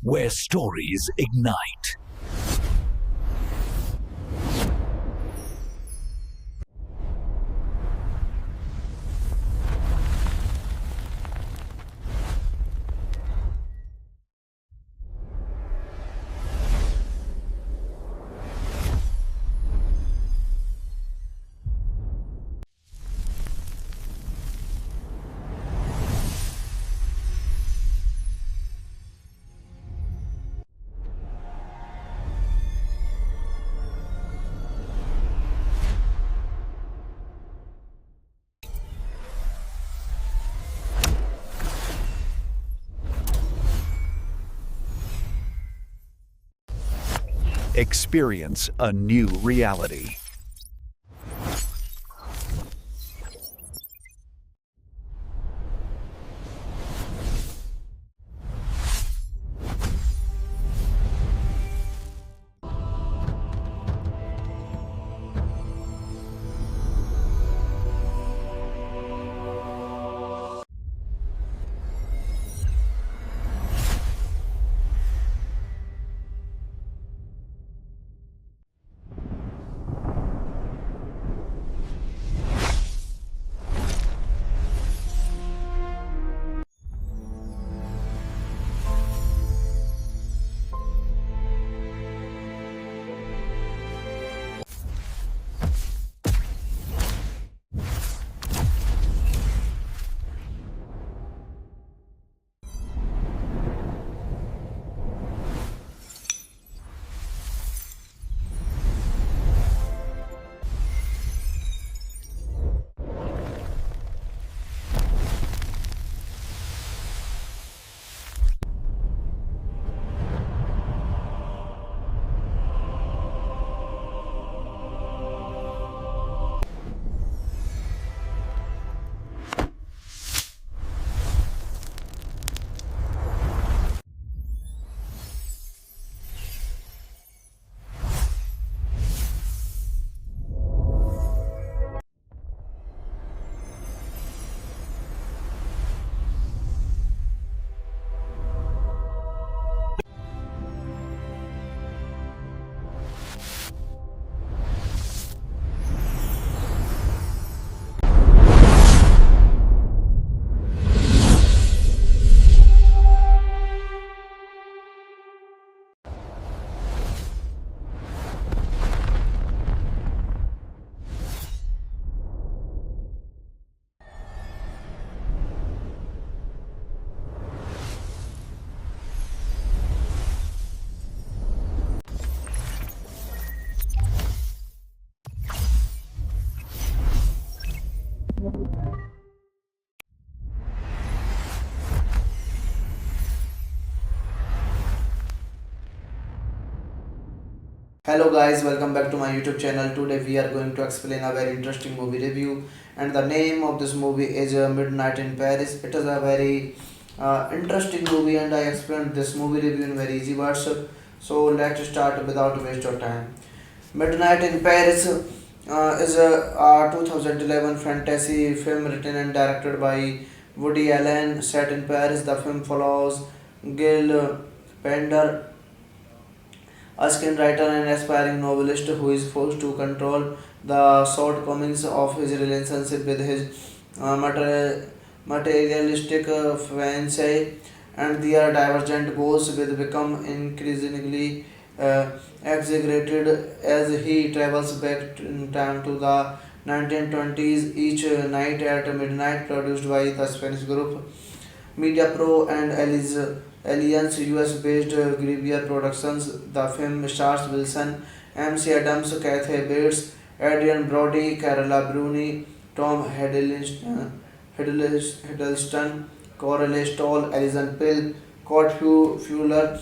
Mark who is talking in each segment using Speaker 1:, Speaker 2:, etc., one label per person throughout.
Speaker 1: where stories ignite. Experience a new reality.
Speaker 2: Hello guys, welcome back to my YouTube channel. Today we are going to explain a very interesting movie review, and the name of this movie is Midnight in Paris. It is a very interesting movie, and I explained this movie review in very easy words. So let's start without waste of time. Midnight in Paris is a 2011 fantasy film written and directed by Woody Allen, set in Paris. The film follows Gil Pender, a screenwriter and aspiring novelist who is forced to control the shortcomings of his relationship with his materialistic fiancée, and their divergent goals will become increasingly exaggerated as he travels back in time to the 1920s. Each night at midnight, produced by the Spanish group Media Pro and Alliance US-based Gruyere Productions. The film stars Wilson, MC Adams, Kathy Bates, Adrian Brody, Carola Bruni, Tom Hiddleston, Coralie Stoll, Alison Pill, Kurt Fuller,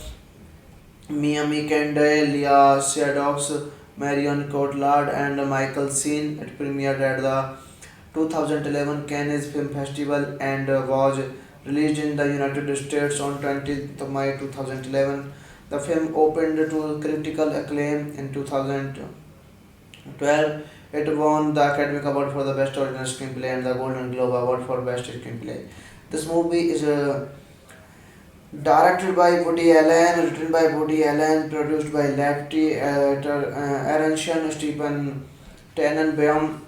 Speaker 2: Miami Kende, Leah Shadows, Marion Cotillard, and Michael Sheen. It premiered at the 2011 Cannes Film Festival and was released in the United States on 20th May 2011. The film opened to critical acclaim in 2012. It won the Academy Award for the Best Original Screenplay and the Golden Globe Award for Best Screenplay. This movie is Directed by Woody Allen, written by Woody Allen, produced by Lefty, Aronson, Stephen Tannenbaum,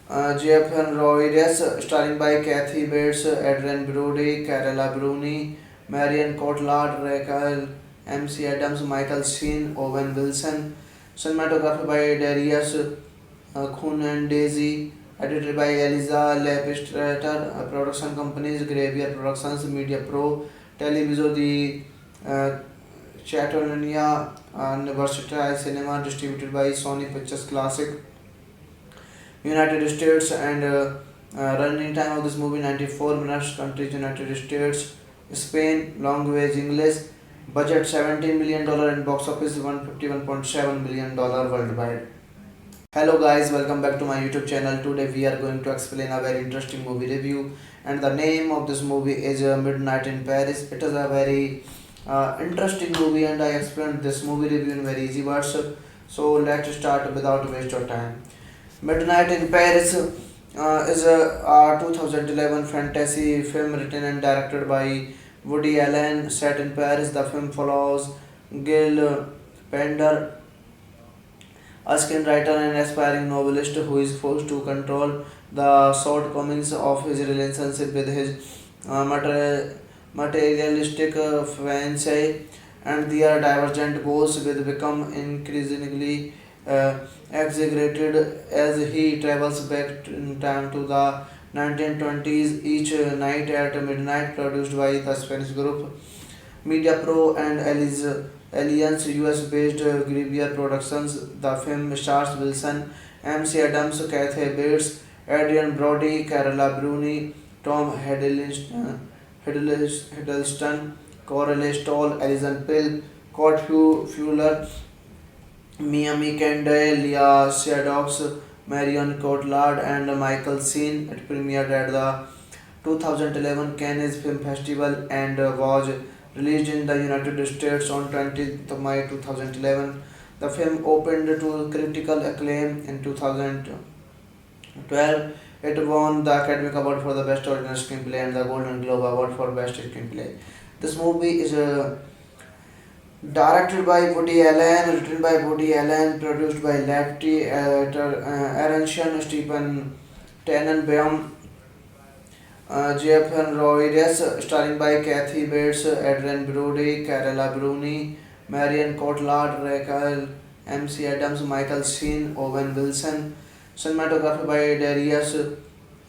Speaker 2: Jeff Roides, starring by Kathy Bates, Adrian Brody, Carola Bruni, Marion Cotillard, Rachel MC Adams, Michael Sheen, Owen Wilson. Cinematography by Darius Khun and Daisy. Edited by Eliza Lepistrator. Production companies Graveyard Productions, Media Pro, Televiso di Catalonia, and Versatile Cinema. Distributed by Sony Pictures Classic, United States, and running time of this movie 94 minutes. Countries United States, Spain, language English. Budget $17 million and box office $151.7 million worldwide. Hello guys, welcome back to my YouTube channel. Today we are going to explain a very interesting movie review, and the name of this movie is Midnight in Paris. It is a very interesting movie, and I explained this movie review in very easy words. So let's start without waste of time. Midnight in Paris is a 2011 fantasy film written and directed by Woody Allen, set in Paris. The film follows Gil Pender, a screenwriter and aspiring novelist who is forced to control the shortcomings of his relationship with his materialistic fiancée, and their divergent goals will become increasingly exaggerated as he travels back in time to the 1920s. Each night at midnight, produced by the Spanish group Media Pro and Alliance US-based Grivier Productions. The film stars Wilson, MC Adams, Kathy Bates, Adrian Brody, Carola Bruni, Tom Hiddleston, Coralie Stoll, Alison Pill, Kurt Fuller, Miami Kendall, Leah Shadows, Marion Cotillard, and Michael Sheen. It premiered at the 2011 Cannes Film Festival and was released in the United States on 20th May 2011. The film opened to critical acclaim in 2012. It won the Academy Award for the Best Original Screenplay and the Golden Globe Award for Best Screenplay. This movie is directed by Woody Allen, written by Woody Allen, produced by Lefty, Aronson, Stephen Tannenbaum, Jeff Roides, starring by Kathy Bates, Adrian Brody, Carola Bruni, Marion Cotillard, Rachel MC Adams, Michael Sheen, Owen Wilson. Cinematography by Darius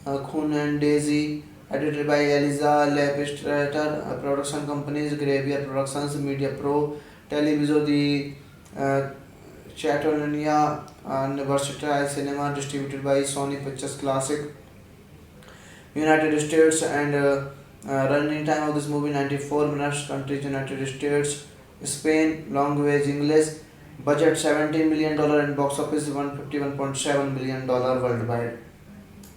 Speaker 2: Khun and Daisy. Edited by Eliza Lepistrator. Production companies Graveyard Productions, Media Pro, Televiso di Catalonia, and Versatile Cinema. Distributed by Sony Pictures Classic, United States, and running time of this movie 94 minutes. Countries United States, Spain, language English. Budget $17 million and box office $151.7 million worldwide.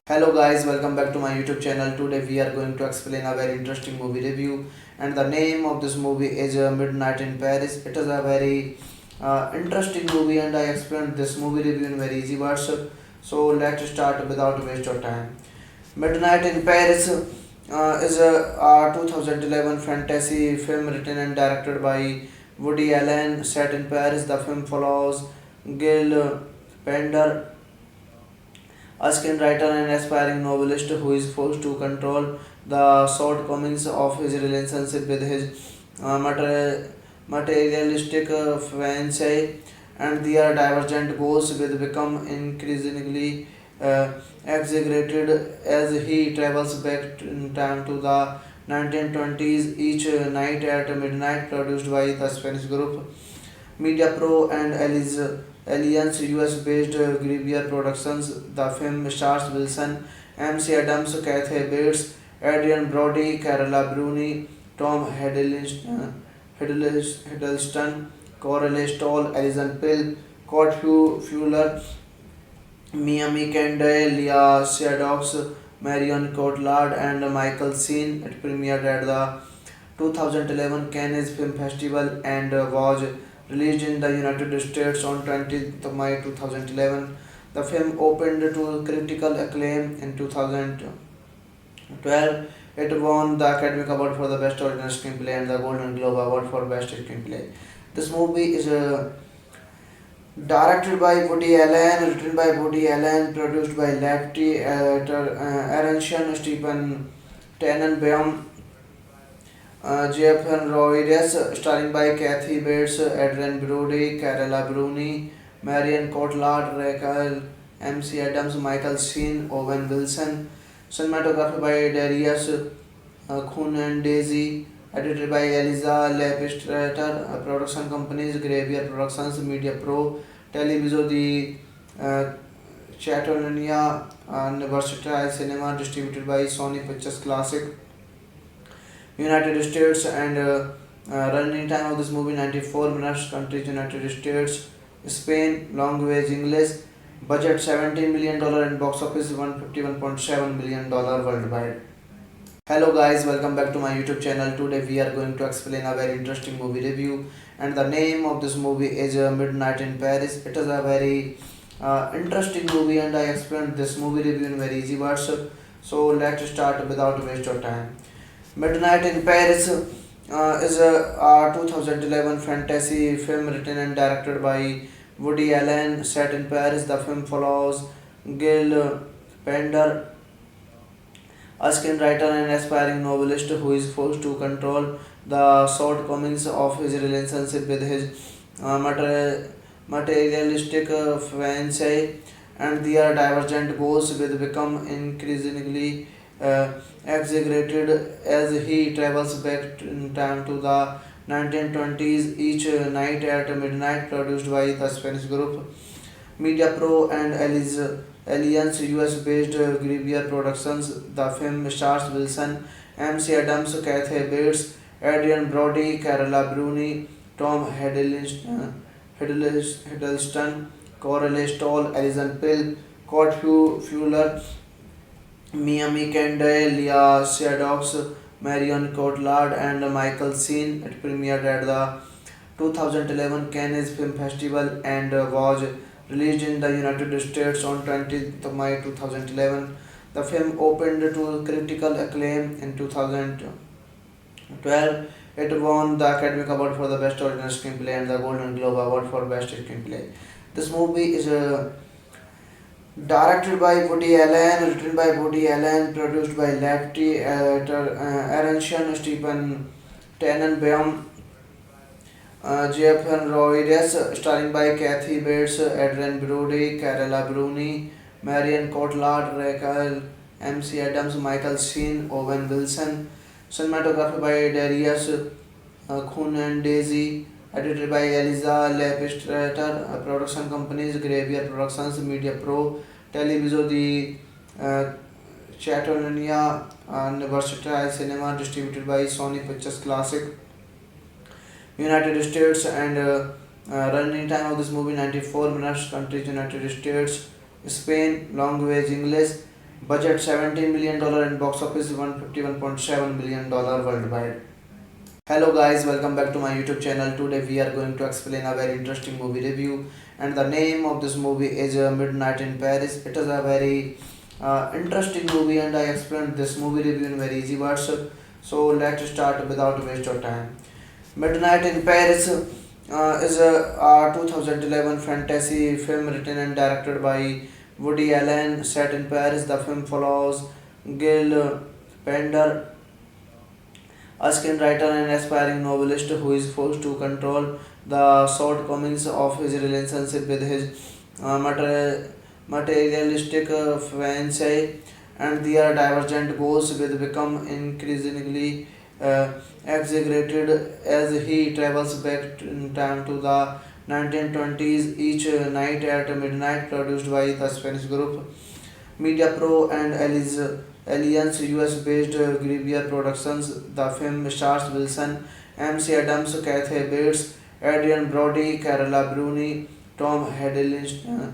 Speaker 2: Hello guys, welcome back to my YouTube channel. Today we are going to explain a very interesting movie review, and the name of this movie is Midnight in Paris. It is a very interesting movie, and I explained this movie review in very easy words. So let's start without waste of time. Midnight in Paris is a 2011 fantasy film written and directed by Woody Allen, set in Paris. The film follows Gil Pender, a screenwriter and aspiring novelist who is forced to control the shortcomings of his relationship with his materialistic fiancée, and their divergent goals will become increasingly exaggerated as he travels back in time to the 1920s. Each night at midnight, produced by the Spanish group Media Pro and Alliance US-based Grivier Productions. The film stars Wilson, MC Adams, Kathy Bates, Adrian Brody, Carola Bruni, Tom Hiddleston, Coralie Stoll, Alison Pill, Kurt Fuller, Miami Kendall, Leah Shadows, Marion Cotillard, and Michael Sheen. It premiered at the 2011 Cannes Film Festival and was released in the United States on 20th May 2011. The film opened to critical acclaim in 12. It won the Academy Award for the Best Original Screenplay and the Golden Globe Award for Best Screenplay. This movie is directed by Woody Allen, written by Woody Allen, produced by Lefty, Aronson, Stephen Tannenbaum, Jeff Roides, starring by Kathy Bates, Adrian Brody, Carola Bruni, Marion Cotillard, Rachel MC Adams, Michael Sheen, Owen Wilson. Cinematography by Darius Daisy, edited by Eliza Lepistrator, production companies Graveyard Productions, Media Pro, Televiso di Catalonia, and Versatile Cinema, distributed by Sony Pictures Classic, United States, and running time of this movie 94 minutes, countries United States, Spain, language English, budget $17 million and box office $151.7 million worldwide. Hello guys, welcome back to my YouTube channel. Today we are going to explain a very interesting movie review, and the name of this movie is Midnight in Paris. It is a very interesting movie, and I explained this movie review in very easy words. So let's start without waste of time. Midnight in Paris is a 2011 fantasy film written and directed by Woody Allen, set in Paris. The film follows Gil Pender, a screenwriter and aspiring novelist who is forced to control the shortcomings of his relationship with his materialistic fiancée, and their divergent goals will become increasingly exaggerated as he travels back in time to the 1920s. Each night at midnight, produced by the Spanish group Media Pro and Alliance US-based Grivier Productions. The film stars Wilson, MC Adams, Kathy Bates, Adrian Brody, Carola Bruni, Tom Hiddleston, Coralie Stoll, Alison Pill, Kurt Fuller, Miami Kendall, Leah Shadows, Marion Cotillard, and Michael Sheen. It premiered at the 2011 Cannes Film Festival and was released in the United States on 20th May 2011. The film opened to critical acclaim in 2012. It won the Academy Award for the Best Original Screenplay and the Golden Globe Award for Best Screenplay. This movie is directed by Woody Allen, written by Woody Allen, produced by Lefty, Aronson, Stephen Tannenbaum, Jeff Roides, starring by Kathy Bates, Adrian Brody, Carola Bruni, Marion Cotillard, Rachel MC Adams, Michael Sheen, Owen Wilson. Cinematography by Darius Daisy, edited by Eliza Lepistrator, production companies Graveyard Productions, Media Pro, Televiso di Catalonia, and Versatile Cinema, distributed by Sony Pictures Classic, United States, and running time of this movie 94 minutes, countries United States, Spain, language English, budget $17 million and box office $151.7 million worldwide. Hello guys, welcome back to my YouTube channel. Today we are going to explain a very interesting movie review, and the name of this movie is Midnight in Paris. It is a very interesting movie, and I explained this movie review in very easy words. So let's start without waste of time. Midnight in Paris is a 2011 fantasy film written and directed by Woody Allen, set in Paris. The film follows Gil Pender, a screenwriter and aspiring novelist who is forced to control the shortcomings of his relationship with his materialistic fiancée, and their divergent goals will become increasingly exaggerated as he travels back in time to the 1920s. Each night at midnight, produced by the Spanish group Media Pro and Alliance US-based Grivier Productions. The film stars Wilson, MC Adams, Kathy Bates, Adrian Brody, Carola Bruni, Tom Hiddleston,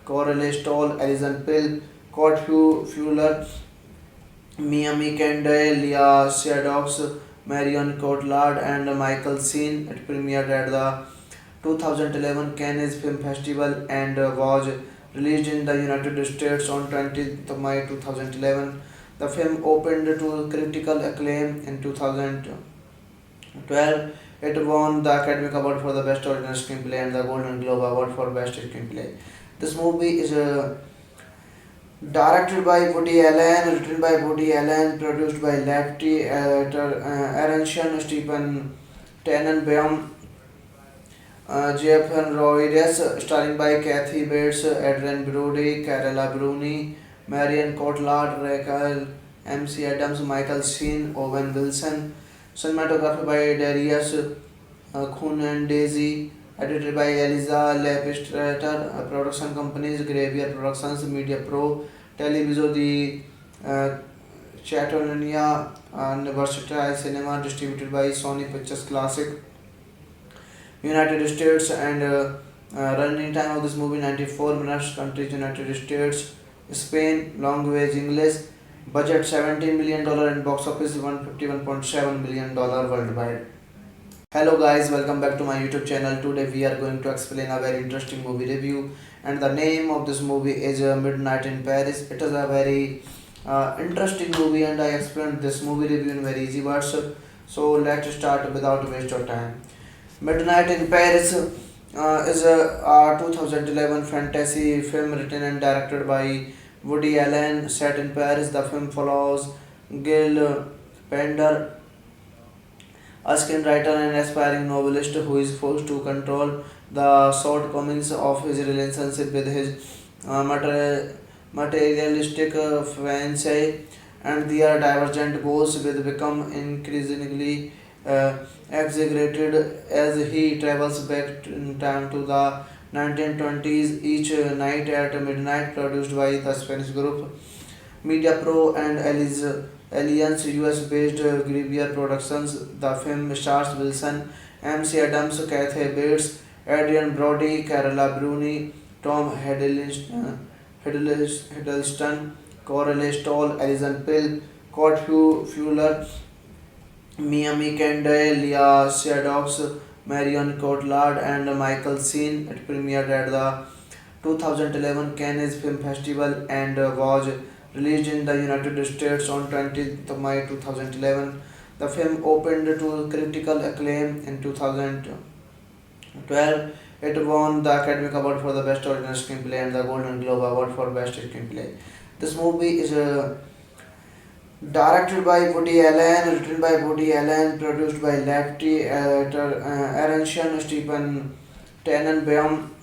Speaker 2: Coralie Stoll, Alison Pill, Kurt Fuller, Miami Kendall, Leah Shadows, Marion Cotillard, and Michael Sheen. It premiered at the 2011 Cannes Film Festival and was released in the United States on 20th of May 2011. The film opened to critical acclaim in 2012. It won the Academy Award for the Best Original Screenplay and the Golden Globe Award for Best Screenplay. This movie is directed by Woody Allen, written by Woody Allen, produced by Lefty, Aronson, Stephen Tannenbaum, Jeff Roides, starring by Kathy Bates, Adrian Brody, Carola Bruni, Marion Cotillard, Rachel MC Adams, Michael Sheen, Owen Wilson. Cinematography by Darius Daisy, edited by Eliza Lepistrator, production companies Graveyard Productions, Media Pro, Televiso di Catalonia, and Versatile Cinema, distributed by Sony Pictures Classic, United States, and running time of this movie 94 minutes, countries United States, Spain, language English, budget $17 million and box office $151.7 million worldwide. Hello guys, welcome back to my YouTube channel. Today we are going to explain a very interesting movie review, and the name of this movie is Midnight in Paris. It is a very interesting movie, and I explained this movie review in very easy words. So let's start without waste of time. Midnight in Paris is a 2011 fantasy film written and directed by Woody Allen, set in Paris. The film follows Gil Pender, a screenwriter and aspiring novelist who is forced to control the shortcomings of his relationship with his materialistic fiancée, and their divergent goals will become increasingly exaggerated as he travels back in time to the 1920s. Each night at midnight, produced by the Spanish group Media Pro and Alliance US-based Grivier Productions. The film stars Wilson, MC Adams, Kathy Bates, Adrian Brody, Carola Bruni, Tom Hiddleston, Coralie Stoll, Alison Pill, Kurt Fuller, Miami Kendall, Leah Shadows, Marion Cotillard, and Michael Sheen. It premiered at the 2011 Cannes Film Festival and was released in the United States on 20th of May 2011. The film opened to critical acclaim in 2012. It won the Academy Award for the Best Original Screenplay and the Golden Globe Award for Best Screenplay. This movie is directed by Woody Allen, written by Woody Allen, produced by Lefty, Aronson, Stephen Tannenbaum,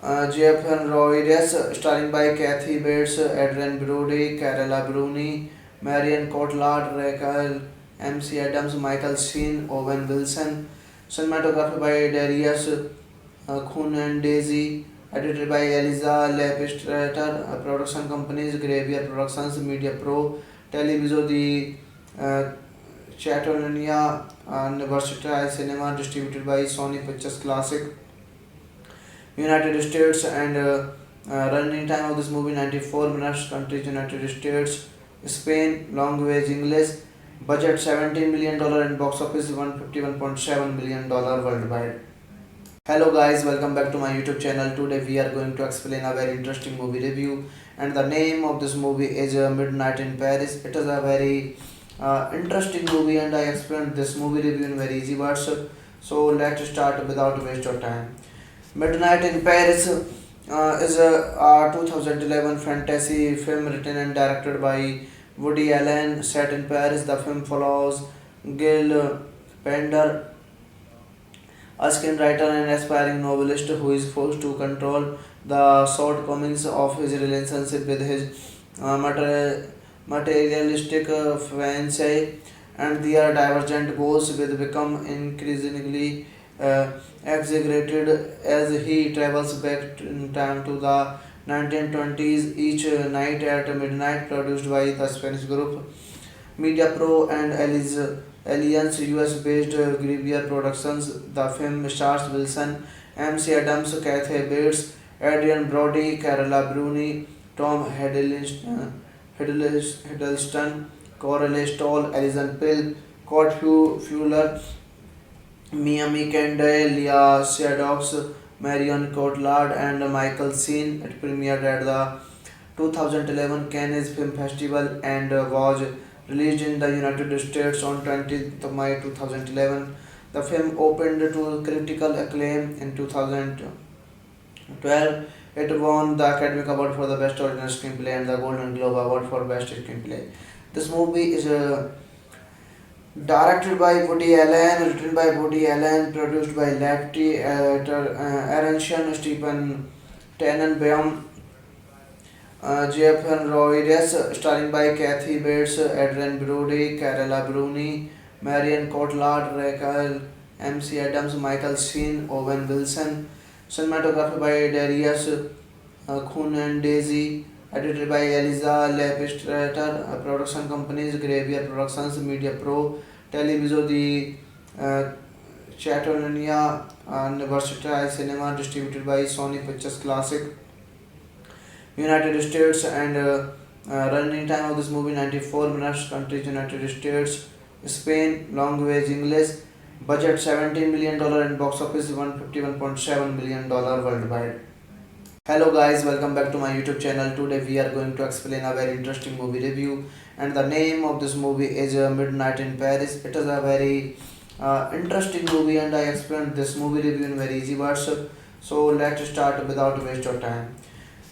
Speaker 2: Jeff Roides, starring by Kathy Bates, Adrian Brody, Carola Bruni, Marion Cotillard, Rachel MC Adams, Michael Sheen, Owen Wilson. Cinematography by Darius Daisy, edited by Eliza Lepistrator, production companies Graveyard Productions, Media Pro, Televiso di Catalonia, and Versatile Cinema, distributed by Sony Pictures Classic, United States, and running time of this movie 94 minutes, countries United States, Spain, language English, budget $17 million and box office $151.7 million worldwide. Hello guys, welcome back to my YouTube channel. Today we are going to explain a very interesting movie review, and the name of this movie is Midnight in Paris. It is a very interesting movie, and I explained this movie review in very easy words. So let's start without waste of time. Midnight in Paris is a 2011 fantasy film written and directed by Woody Allen, set in Paris. The film follows Gil Pender, a screenwriter and aspiring novelist who is forced to control the shortcomings of his relationship with his materialistic fiancée, and their divergent goals will become increasingly exaggerated as he travels back in time to the 1920s. Each night at midnight, produced by the Spanish group Media Pro and Alliance US-based Grivier Productions. The film stars Wilson, MC Adams, Kathy Bates, Adrian Brody, Carola Bruni, Tom Hiddleston, Coralie Stoll, Alison Pill, Kurt Fuller, Miami Kendall, Leah Shadows, Marion Cotillard and Michael Sheen. It premiered at the 2011 Cannes Film Festival and was released in the United States on 20th May 2011. The film opened to critical acclaim in 2012. It won the Academy Award for the Best Original Screenplay and the Golden Globe Award for Best Screenplay. This movie is directed by Woody Allen, written by Woody Allen, produced by Lefty, Aronson, Stephen Tannenbaum, Jeff Roides, starring by Kathy Bates, Adrian Brody, Carola Bruni, Marion Cotillard, Rachel MC Adams, Michael Sheen, Owen Wilson. Cinematography by Darius Daisy, edited by Eliza Lepistrator, production companies Graveyard Productions, Media Pro, Televiso di Catalonia, and Versatile Cinema, distributed by Sony Pictures Classic, United States, and running time of this movie 94 minutes, countries United States, Spain, language English, budget $17 million and box office $151.7 million worldwide. Hello guys, welcome back to my YouTube channel. Today we are going to explain a very interesting movie review, and the name of this movie is Midnight in Paris. It is a very interesting movie, and I explained this movie review in very easy words. So let's start without waste of time.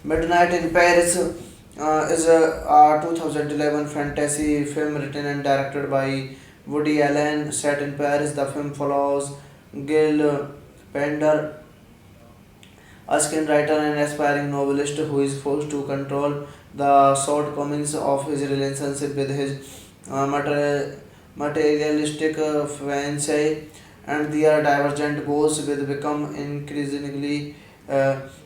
Speaker 2: Midnight in Paris is a 2011 fantasy film written and directed by Woody Allen, set in Paris. The film follows Gil Pender, a screenwriter and aspiring novelist who is forced to control the shortcomings of his relationship with his materialistic fiancée, and their divergent goals will become increasingly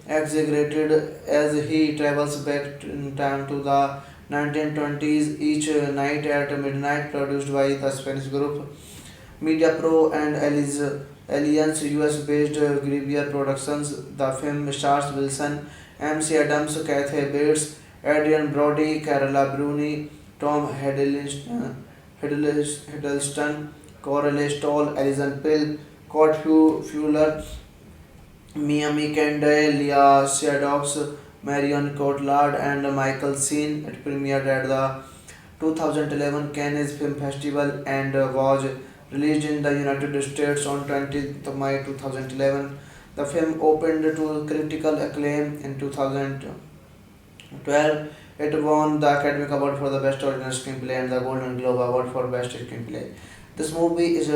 Speaker 2: exaggerated as he travels back in time to the 1920s. Each night at midnight, produced by the Spanish group Media Pro and Alliance US-based Graveyard Productions. The film stars Wilson, MC Adams, Kathy Bates, Adrian Brody, Carola Bruni, Tom Hiddleston, Coralie Stoll, Alison Pill, Kurt Fuller, Miami Kendall, Leah Shadows, Marion Cotillard, and Michael Sheen. It premiered at the 2011 Cannes Film Festival and was released in the United States on 20th May 2011. The film opened to critical acclaim in 2012. It won the Academy Award for the Best Original Screenplay and the Golden Globe Award for Best Screenplay. This movie is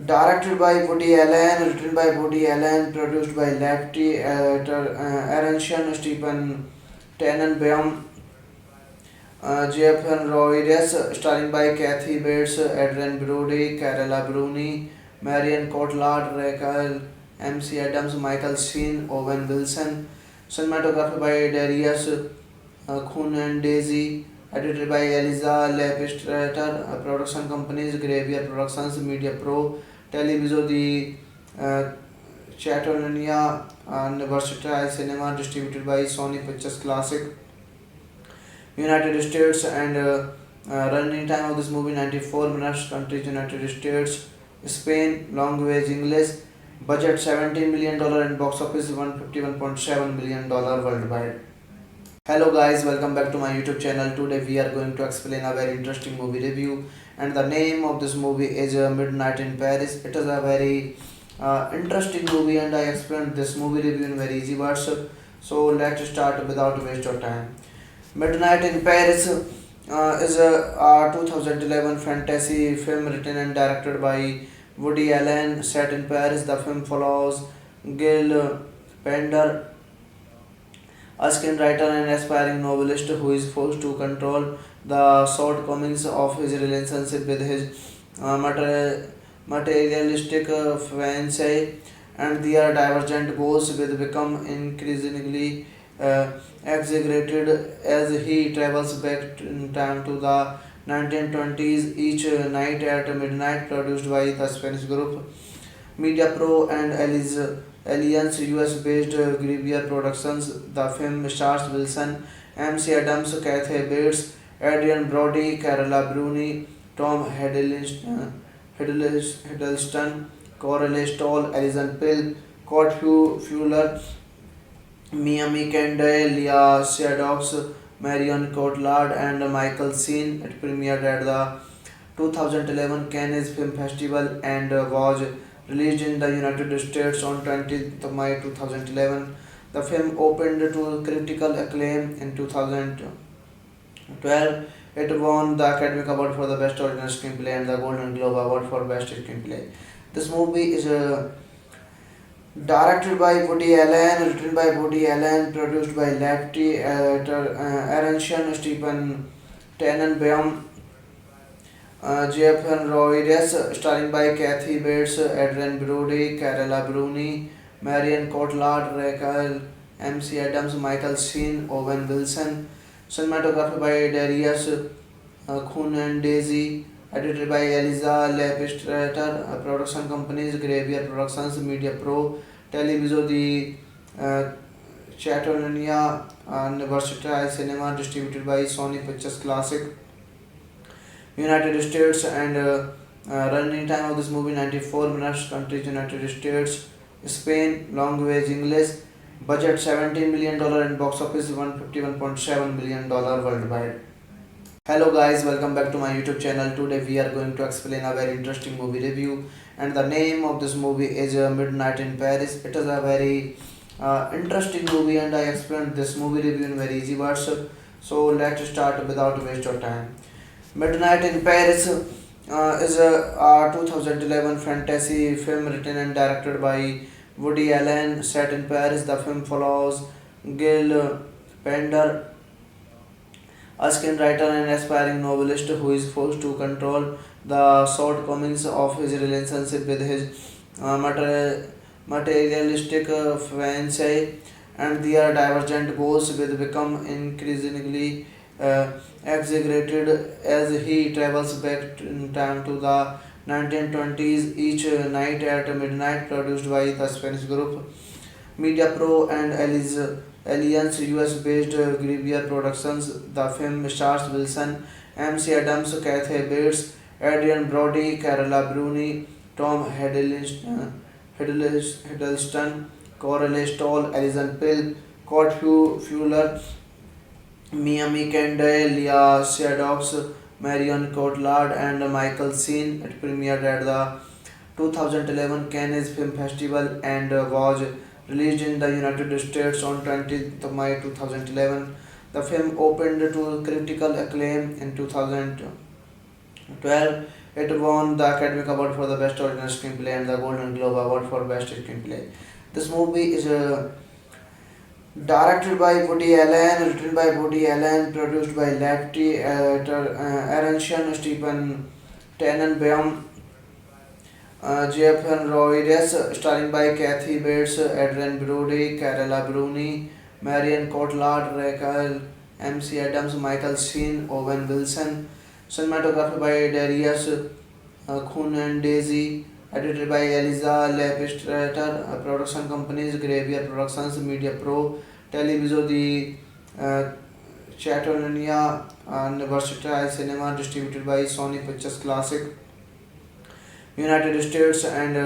Speaker 2: directed by Woody Allen, written by Woody Allen, produced by Lefty, Aronson, Stephen Tannenbaum, Jeff Roides, starring by Kathy Bates, Adrian Brody, Carola Bruni, Marion Cotillard, Rachel MC Adams, Michael Sheen, Owen Wilson. Cinematography by Darius Daisy, edited by Eliza Lepistrator, production companies Graveyard Productions, Media Pro, Televiso di Catalonia, and Versatile Cinema, distributed by Sony Pictures Classic, United States, and running time of this movie 94 minutes, countries United States, Spain, language English, budget $17 million and box office $151.7 million worldwide. Hello guys, welcome back to my YouTube channel. Today we are going to explain a very interesting movie review, and the name of this movie is Midnight in Paris. It is a very interesting movie, and I explained this movie review in very easy words. So let's start without waste of time. Midnight in Paris is a 2011 fantasy film written and directed by Woody Allen, set in Paris. The film follows Gil Pender, a screenwriter and aspiring novelist who is forced to control the shortcomings of his relationship with his materialistic fiancée, and their divergent goals will become increasingly exaggerated as he travels back in time to the 1920s. Each night at midnight, produced by the Spanish group Media Pro and Alliance US-based Graveyard Productions. The film stars Wilson, MC Adams, Kathy Bates, Adrian Brody, Carola Bruni, Tom Hiddleston, Coralie Stoll, Alison Pill, Kurt Fuller, Miami Kendall, Leah Shadows, Marion Cotillard, and Michael Sheen. It premiered at the 2011 Cannes Film Festival and was released in the United States on 20th May 2011. The film opened to critical acclaim in 2012. It won the Academy Award for the Best Original Screenplay and the Golden Globe Award for Best Screenplay. This movie is directed by Woody Allen, written by Woody Allen, produced by Lefty, Aronson, Stephen Tannenbaum, Jeff Roides, starring by Kathy Bates, Adrian Brody, Carola Bruni, Marion Cotillard, Rachel MC Adams, Michael Sheen, Owen Wilson. Cinematography by Darius Daisy, edited by Eliza Lepistrator, production companies Graveyard Productions, Media Pro, Televiso di Catalonia, and Versatile Cinema, distributed by Sony Pictures Classic, United States, and running time of this movie 94 minutes, countries United States, Spain, language English, budget $17 million and box office $151.7 million worldwide. Hello guys, welcome back to my YouTube channel. Today we are going to explain a very interesting movie review, and the name of this movie is Midnight in Paris. It is a very interesting movie, and I explained this movie review in very easy words. So let's start without waste of time. Midnight in Paris is a 2011 fantasy film written and directed by Woody Allen, set in Paris. The film follows Gil Pender, a screenwriter and aspiring novelist who is forced to control the shortcomings of his relationship with his materialistic fiancée, and their divergent goals will become increasingly exaggerated as he travels back in time to the 1920s each night at midnight. Produced by the Spanish group Media Pro and Alliance US based Grivier Productions. The film stars Wilson, MC Adams, Kathy Bates, Adrian Brody, Carola Bruni, Tom Hiddleston, Coralie Stoll, Alison Pill, Kurt Fuller, Miami Kendall, Leah Shadows, Marion Cotillard, and Michael Sheen. It premiered at the 2011 Cannes Film Festival and was released in the United States on 20th May 2011. The film opened to critical acclaim in 2012. It won the Academy Award for the Best Original Screenplay and the Golden Globe Award for Best Screenplay. This movie is directed by Woody Allen, written by Woody Allen, produced by Lefty, Aronson, Stephen Tannenbaum, Jeff Roides, starring by Kathy Bates, Adrian Brody, Carola Bruni, Marion Cotillard, Rachel MC Adams, Michael Sheen, Owen Wilson. Cinematography by Darius Daisy, edited by Eliza Lepistrator, production companies Graveyard Productions, Media Pro, Televiso di Catalonia, and Versatile Cinema, distributed by Sony Pictures Classic, United States, and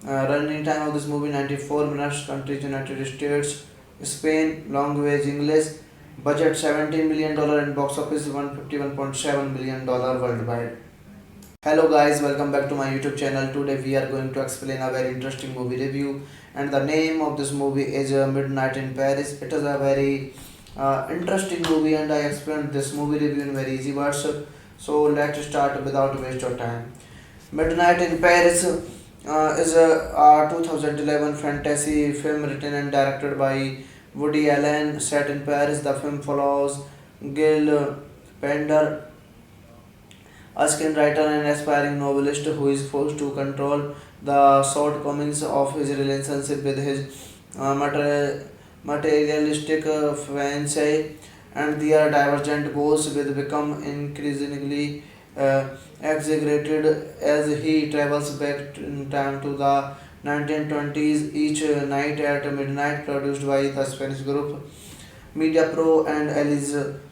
Speaker 2: running time of this movie 94 minutes, countries United States, Spain, language English, budget $17 million and box office $151.7 million worldwide. Hello guys, welcome back to my YouTube channel. Today we are going to explain a very interesting movie review, and the name of this movie is Midnight in Paris. It is a very interesting movie, and I explained this movie review in very easy words. So let's start without waste of time. Midnight in Paris is a 2011 fantasy film written and directed by Woody Allen, set in Paris. The film follows Gil Pender, a screenwriter and aspiring novelist who is forced to control the shortcomings of his relationship with his materialistic fiancée, and their divergent goals will become increasingly exaggerated as he travels back in time to the 1920s each night at midnight. Produced by the Spanish group Media Pro and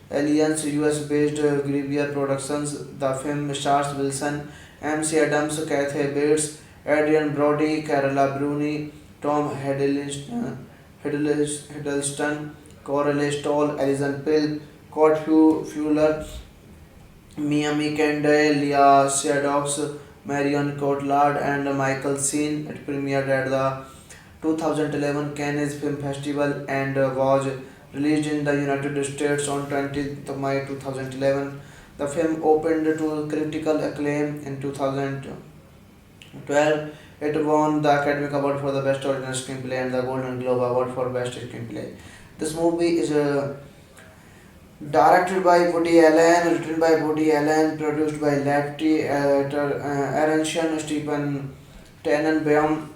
Speaker 2: Alliance US based Grivier Productions. The film stars Wilson, MC Adams, Kathy Bates, Adrian Brody, Carola Bruni, Tom Hiddleston, Coralie Stoll, Alison Pill, Kurt Fuller, Miami Kendall, Leah Shadows, Marion Cotillard, and Michael Sheen. It premiered at the 2011 Cannes Film Festival and was released in the United States on 20th May 2011. The film opened to critical acclaim in 2012. It won the Academy Award for the Best Original Screenplay and the Golden Globe Award for Best Screenplay. This movie is directed by Woody Allen, written by Woody Allen, produced by Lefty, Aronson, Stephen Tannenbaum,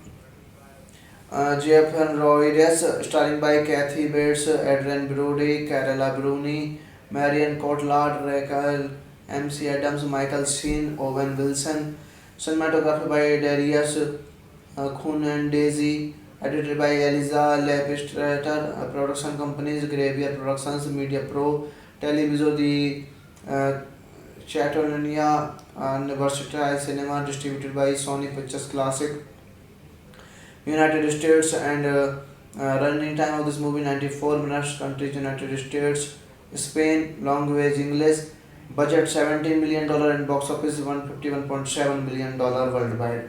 Speaker 2: Jeff Roides, starring by Kathy Bates, Adrian Brody, Carola Bruni, Marion Cotillard, Rachel MC Adams, Michael Sheen, Owen Wilson. Cinematography by Darius Daisy, edited by Eliza Lepistrator, production companies Graveyard Productions, Media Pro, Televiso di Catalonia, and Versatile Cinema, distributed by Sony Pictures Classic, United States, and running time of this movie 94 minutes, countries United States, Spain, language English, budget $17 million and box office $151.7 million worldwide.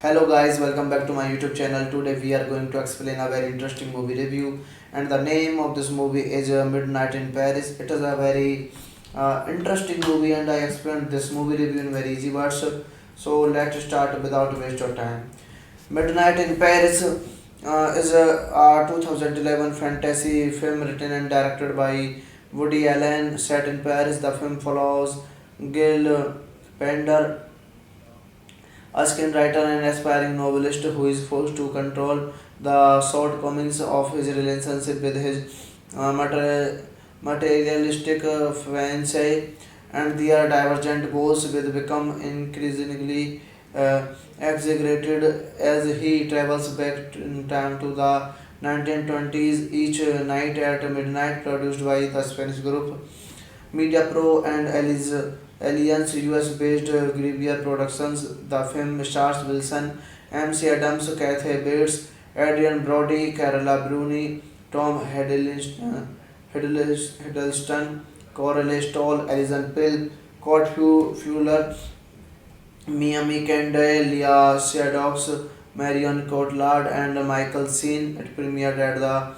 Speaker 2: Hello guys, welcome back to my YouTube channel. Today we are going to explain a very interesting movie review, and the name of this movie is Midnight in Paris. It is a very interesting movie, and I explained this movie review in very easy words. So let's start without waste of time. Midnight in Paris is a 2011 fantasy film written and directed by Woody Allen, set in Paris. The film follows Gil Pender, a screenwriter and aspiring novelist who is forced to control the shortcomings of his relationship with his materialistic fiancée, and their divergent goals will become increasingly exaggerated as he travels back in time to the 1920s. Each night at midnight, produced by the Spanish group Media Pro and Alliance US-based Grivier Productions. The film stars Wilson, MC Adams, Kathy Bates, Adrian Brody, Carola Bruni, Tom Hiddleston, Coralie Stoll, Alison Pill, Kurt Fuller, Miami Kendall, Leah Shadows, Marion Cotillard, and Michael Sheen. It premiered at the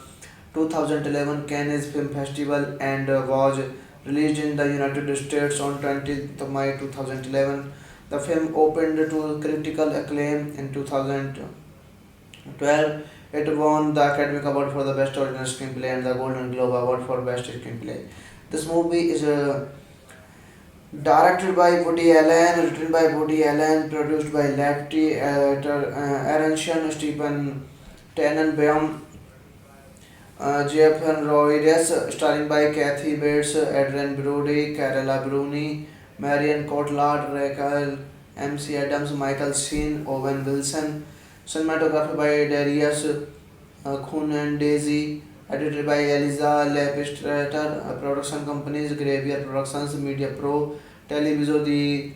Speaker 2: 2011 Cannes Film Festival and was released in the United States on 20th May 2011. The film opened to critical acclaim in 2012. It won the Academy Award for the Best Original Screenplay and the Golden Globe Award for Best Screenplay. This movie is directed by Woody Allen, written by Woody Allen, produced by Lefty, Aronson, Stephen Tannenbaum, Jeff Roides, starring by Kathy Bates, Adrian Brody, Carola Bruni, Marion Cotillard, Rachel MC Adams, Michael Sheen, Owen Wilson. Cinematography by Darius Daisy, edited by Eliza Lepistrator, production companies Graveyard Productions, Media Pro, Televiso di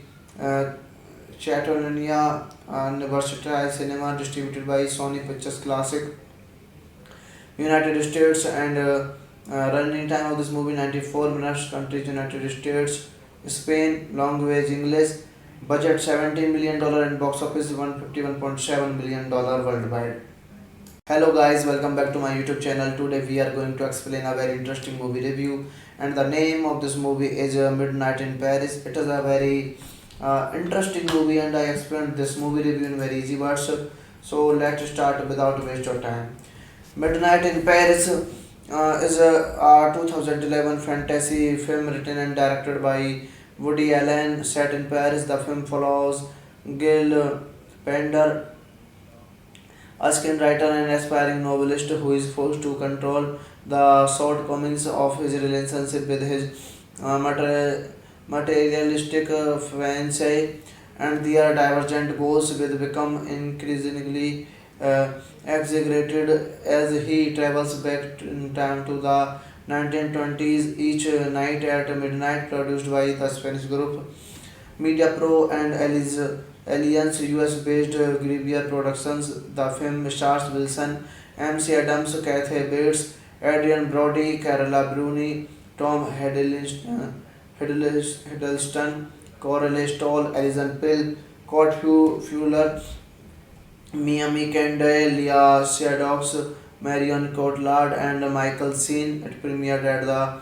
Speaker 2: Catalonia, and Versatile Cinema, distributed by Sony Pictures Classic, United States, and running time of this movie 94 minutes, countries United States, Spain, language English, budget $17 million and box office $151.7 million worldwide. Hello guys, welcome back to my YouTube channel. Today we are going to explain a very interesting movie review, and the name of this movie is Midnight in Paris. It is a very interesting movie, and I explained this movie review in very easy words. So let's start without waste of time. Midnight in Paris is a 2011 fantasy film written and directed by Woody Allen, set in Paris. The film follows Gil Pender, a screenwriter and aspiring novelist who is forced to control the shortcomings of his relationship with his materialistic fiancée, and their divergent goals will become increasingly exaggerated as he travels back in time to the 1920s. Each night at midnight, produced by the Spanish group Media Pro and Alliance US-based Gruyere Productions. The film stars Wilson, MC Adams, Kathy Bates, Adrian Brody, Carola Bruni, Tom Hiddleston, Coralie Stoll, Alison Pill, Kurt Fuller, Miami Kendall, Leah Shadows, Marion Cotillard, and Michael Sheen. It premiered at the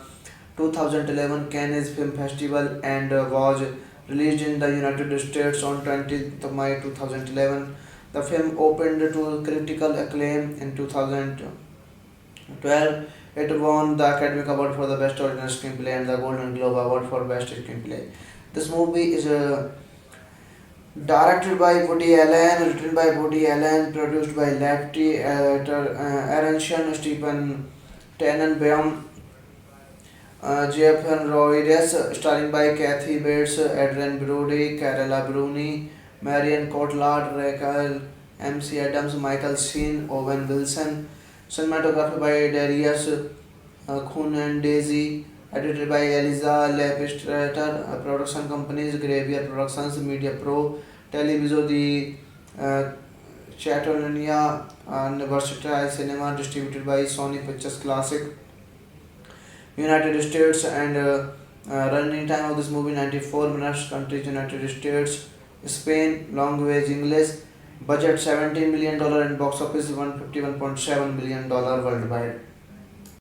Speaker 2: 2011 Cannes Film Festival and was released in the United States on 20th May 2011. The film opened to critical acclaim in 2012. It won the Academy Award for the Best Original Screenplay and the Golden Globe Award for Best Screenplay. This movie is directed by Woody Allen, written by Woody Allen, produced by Lefty, Aronson, Stephen Tannenbaum, Jeff Roides, starring by Kathy Bates, Adrian Brody, Carola Bruni, Marion Cotillard, Rachel MC Adams, Michael Sheen, Owen Wilson. Cinematography by Darius Daisy, edited by Eliza Lepistrator, production companies Gruyere Productions, Media Pro, Televiso di Catalonia, and Versatile Cinema, distributed by Sony Pictures Classic, United States, and running time of this movie 94 minutes. Countries United States, Spain, language English, budget $17 million and box office $151.7 million worldwide.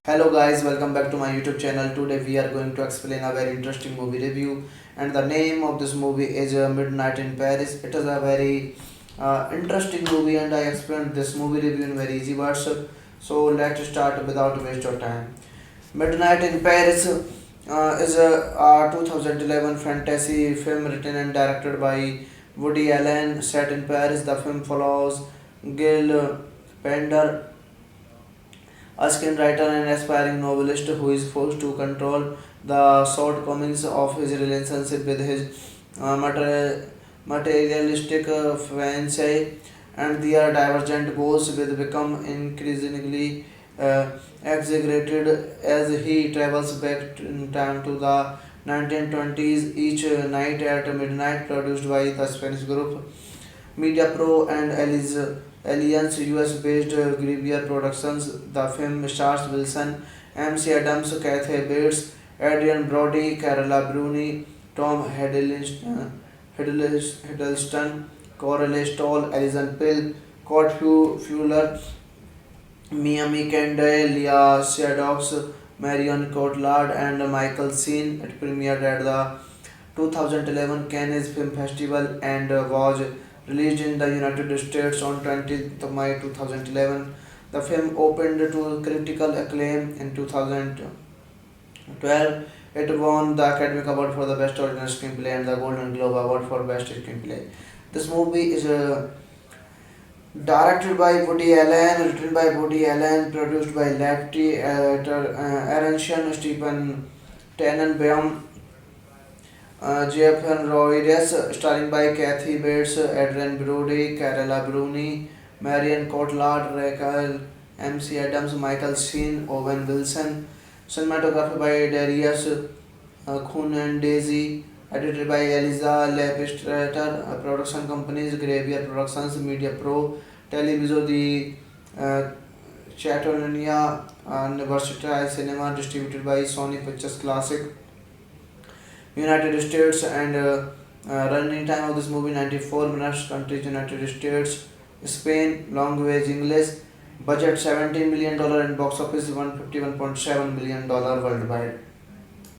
Speaker 2: Hello guys, welcome back to my YouTube channel. Today we are going to explain a very interesting movie review, and the name of this movie is Midnight in Paris. It is a very interesting movie, and I explained this movie review in very easy words. So let's start without waste of time. Midnight in Paris is a 2011 fantasy film written and directed by Woody Allen, set in Paris. The film follows Gil Pender, a screenwriter and aspiring novelist who is forced to control the shortcomings of his relationship with his materialistic fiancée, and their divergent goals will become increasingly exaggerated as he travels back in time to the 1920s. Each night at midnight, produced by the Spanish group Media Pro and Alliance US-based Gruyere Productions. The film stars Wilson, MC Adams, Kathy Bates, Adrian Brody, Carola Bruni, Tom Hiddleston, Coralie Stoll, Alison Pill, Kurt Fuller, Miami Kendall, Leah Shadows, Marion Cotillard, and Michael Sheen. It premiered at the 2011 Cannes Film Festival and was released in the United States on 20th May 2011. The film opened to critical acclaim in 2012. It won the Academy Award for the Best Original Screenplay and the Golden Globe Award for Best Screenplay. This movie is directed by Woody Allen, written by Woody Allen, produced by Lefty, Aronson, Stephen Tannenbaum, Jeff Roides, starring by Kathy Bates, Adrian Brody, Carola Bruni, Marion Cotillard, Rachel MC Adams, Michael Sheen, Owen Wilson. Cinematography by Darius Daisy, edited by Eliza Lepistrator, production companies Gruyere Productions, Media Pro, Televiso di Catalonia, and Versatile Cinema, distributed by Sony Pictures Classic, United States, and running time of this movie 94 minutes. Countries United States, Spain, language English, budget $17 million and box office $151.7 million worldwide.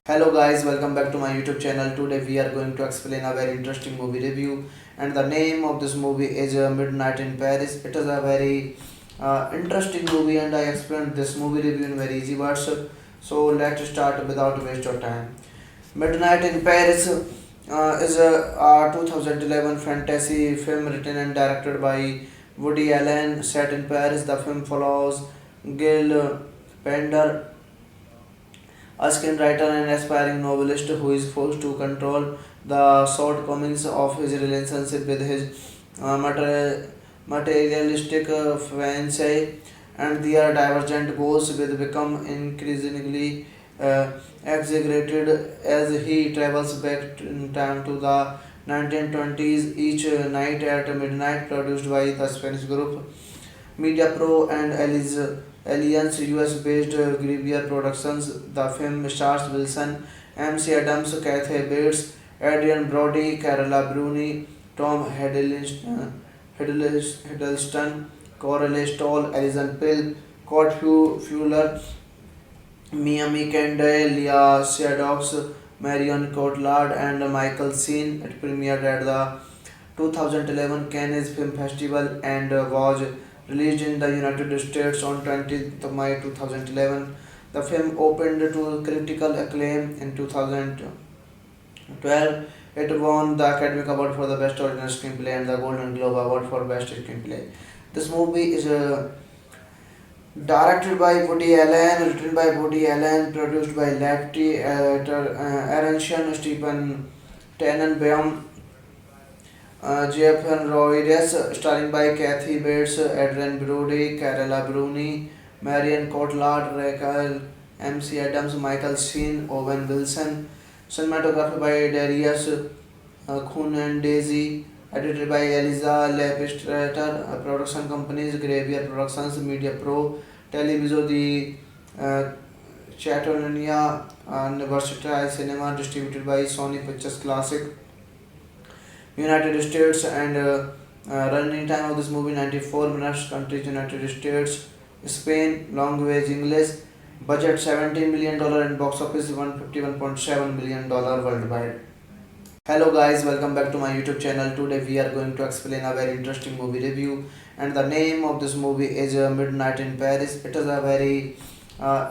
Speaker 2: Hello guys, welcome back to my YouTube channel. Today we are going to explain a very interesting movie review, and the name of this movie is Midnight in Paris. It is a very interesting movie, and I explained this movie review in very easy words. So let's start without waste of time. Midnight in Paris is a 2011 fantasy film written and directed by Woody Allen, set in Paris. The film follows Gil Pender, a screenwriter and aspiring novelist who is forced to control the shortcomings of his relationship with his materialistic fiancée, and their divergent goals will become increasingly exaggerated as he travels back in time to the 1920s each night at midnight, produced by the Spanish group Media Pro and Alliance US-based Gruyere Productions. The film stars Wilson, MC Adams, Kathy Bates, Adrian Brody, Carola Bruni, Tom Hiddleston, Coralie Stoll, Alison Pill, Kurt Fuller, Miami Kendall, Leah Shadows, Marion Cotillard, and Michael Sheen. It premiered at the 2011 Cannes Film Festival and was released in the United States on 20th May 2011. The film opened to critical acclaim in 2012. It won the Academy Award for the Best Original Screenplay and the Golden Globe Award for Best Screenplay. This movie is directed by Woody Allen, written by Woody Allen, produced by Lefty, Aronson, Stephen Tannenbaum, Jeff Roides, starring by Kathy Bates, Adrian Brody, Carola Bruni, Marion Cotillard, Rachel MC Adams, Michael Sheen, Owen Wilson. Cinematography by Darius Daisy, edited by Eliza Lepistrator, production companies Gruyere Productions, Media Pro, Televiso di Catalonia, and Versatile Cinema, distributed by Sony Pictures Classic, United States, and running time of this movie 94 minutes. Countries United States, Spain, language English, budget $17 million and box office $151.7 million worldwide. Hello guys, welcome back to my YouTube channel. Today we are going to explain a very interesting movie review, and the name of this movie is Midnight in Paris. It is a very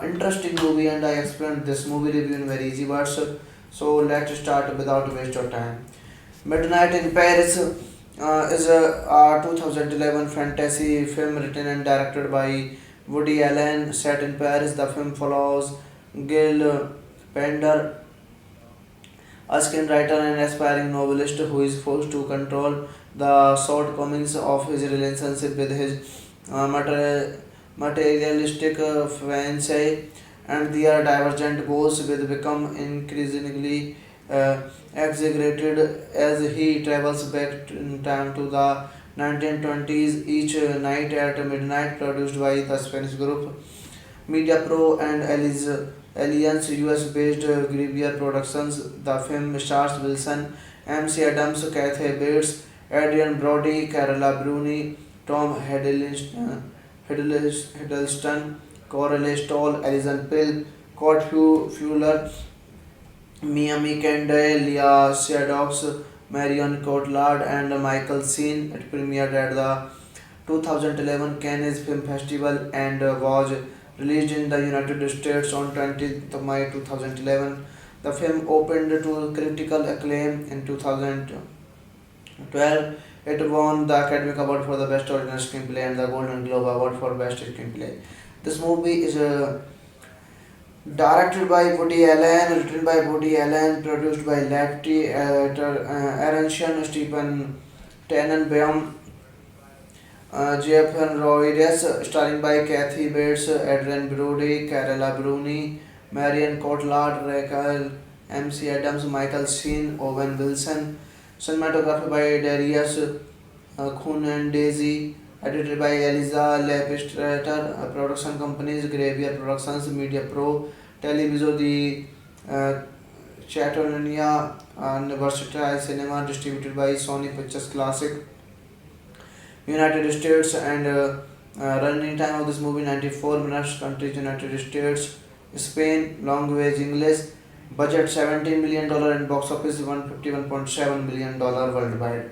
Speaker 2: interesting movie, and I explained this movie review in very easy words. So let's start without waste of time. Midnight in Paris is a 2011 fantasy film written and directed by Woody Allen, set in Paris. The film follows Gil Pender, a screenwriter and aspiring novelist who is forced to control the shortcomings of his relationship with his materialistic fiancée, and their divergent goals will become increasingly exaggerated as he travels back in time to the 1920s each night at midnight, produced by the Spanish group Media Pro and Alliance US-based Gruyere Productions. The film stars Wilson, MC Adams, Kathy Bates, Adrian Brody, Carola Bruni, Tom Hiddleston, Coralie Stoll, Alison Pill, Kurt Fuller, Miami Kendall, Leah Shadows, Marion Cotillard, and Michael Sheen. It premiered at the 2011 Cannes Film Festival and was released in the United States on 20th May 2011. The film opened to critical acclaim in 2012. It won the Academy Award for the Best Original Screenplay and the Golden Globe Award for Best Screenplay. This movie is directed by Woody Allen, written by Woody Allen, produced by Lefty, Aronson, Stephen Tannenbaum, Jeff Roides, starring by Kathy Bates, Adrian Brody, Carola Bruni, Marion Cotillard, Rachel MC Adams, Michael Sheen, Owen Wilson. Cinematography by Darius Daisy, edited by Eliza Lepistrator, production companies Gruyere Productions, Media Pro, Televiso di Catalonia, and Versatile Cinema, distributed by Sony Pictures Classic, United States, and running time of this movie 94 minutes. Countries United States, Spain, language English, budget $17 million and box office $151.7 million worldwide.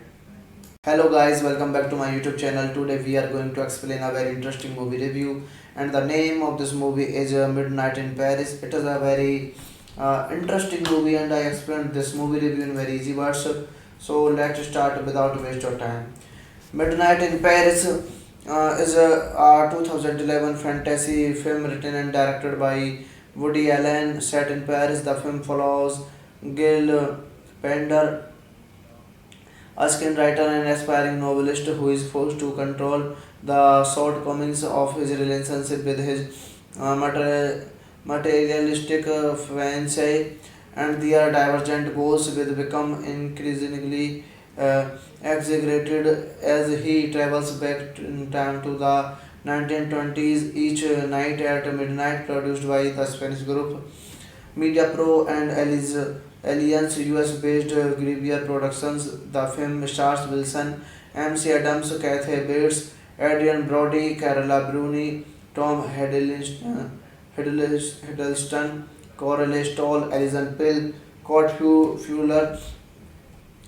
Speaker 2: Hello guys, welcome back to my YouTube channel. Today we are going to explain a very interesting movie review, and the name of this movie is Midnight in Paris. It is a very interesting movie, and I explained this movie review in very easy words. So let's start without waste of time. Midnight in Paris is a 2011 fantasy film written and directed by Woody Allen, set in Paris. The film follows Gil Pender, a screenwriter and aspiring novelist who is forced to control the shortcomings of his relationship with his materialistic fiancée, and their divergent goals will become increasingly exaggerated as he travels back in time to the 1920s each night at midnight. Produced by the Spanish group Media Pro and Alliance US based Gruyere Productions. The film stars Wilson, MC Adams, Kathy Bates, Adrian Brody, Carola Bruni, Tom Hiddleston, Coralie Stoll, Alison Pill, Kurt Fuller,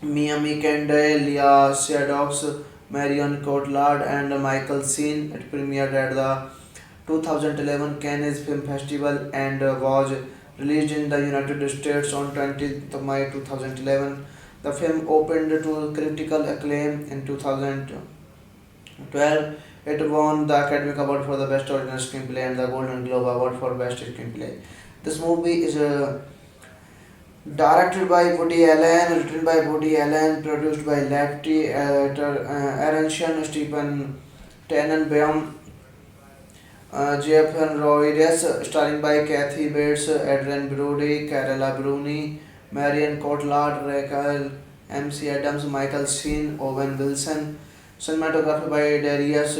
Speaker 2: Miami Kendall, Leah Shadows, Marion Cotillard, and Michael Sheen. It premiered at the 2011 Cannes Film Festival and was released in the United States on 20th May 2011. The film opened to critical acclaim in 2012. It won the Academy Award for the Best Original Screenplay and the Golden Globe Award for Best Screenplay. This movie is directed by Woody Allen, written by Woody Allen, produced by Lefty, Aronson, Stephen Tannenbaum, Jeff Roides, starring by Kathy Bates, Adrian Brody, Carola Bruni, Marion Cotillard, Rachel MC Adams, Michael Sheen, Owen Wilson. Cinematography by Darius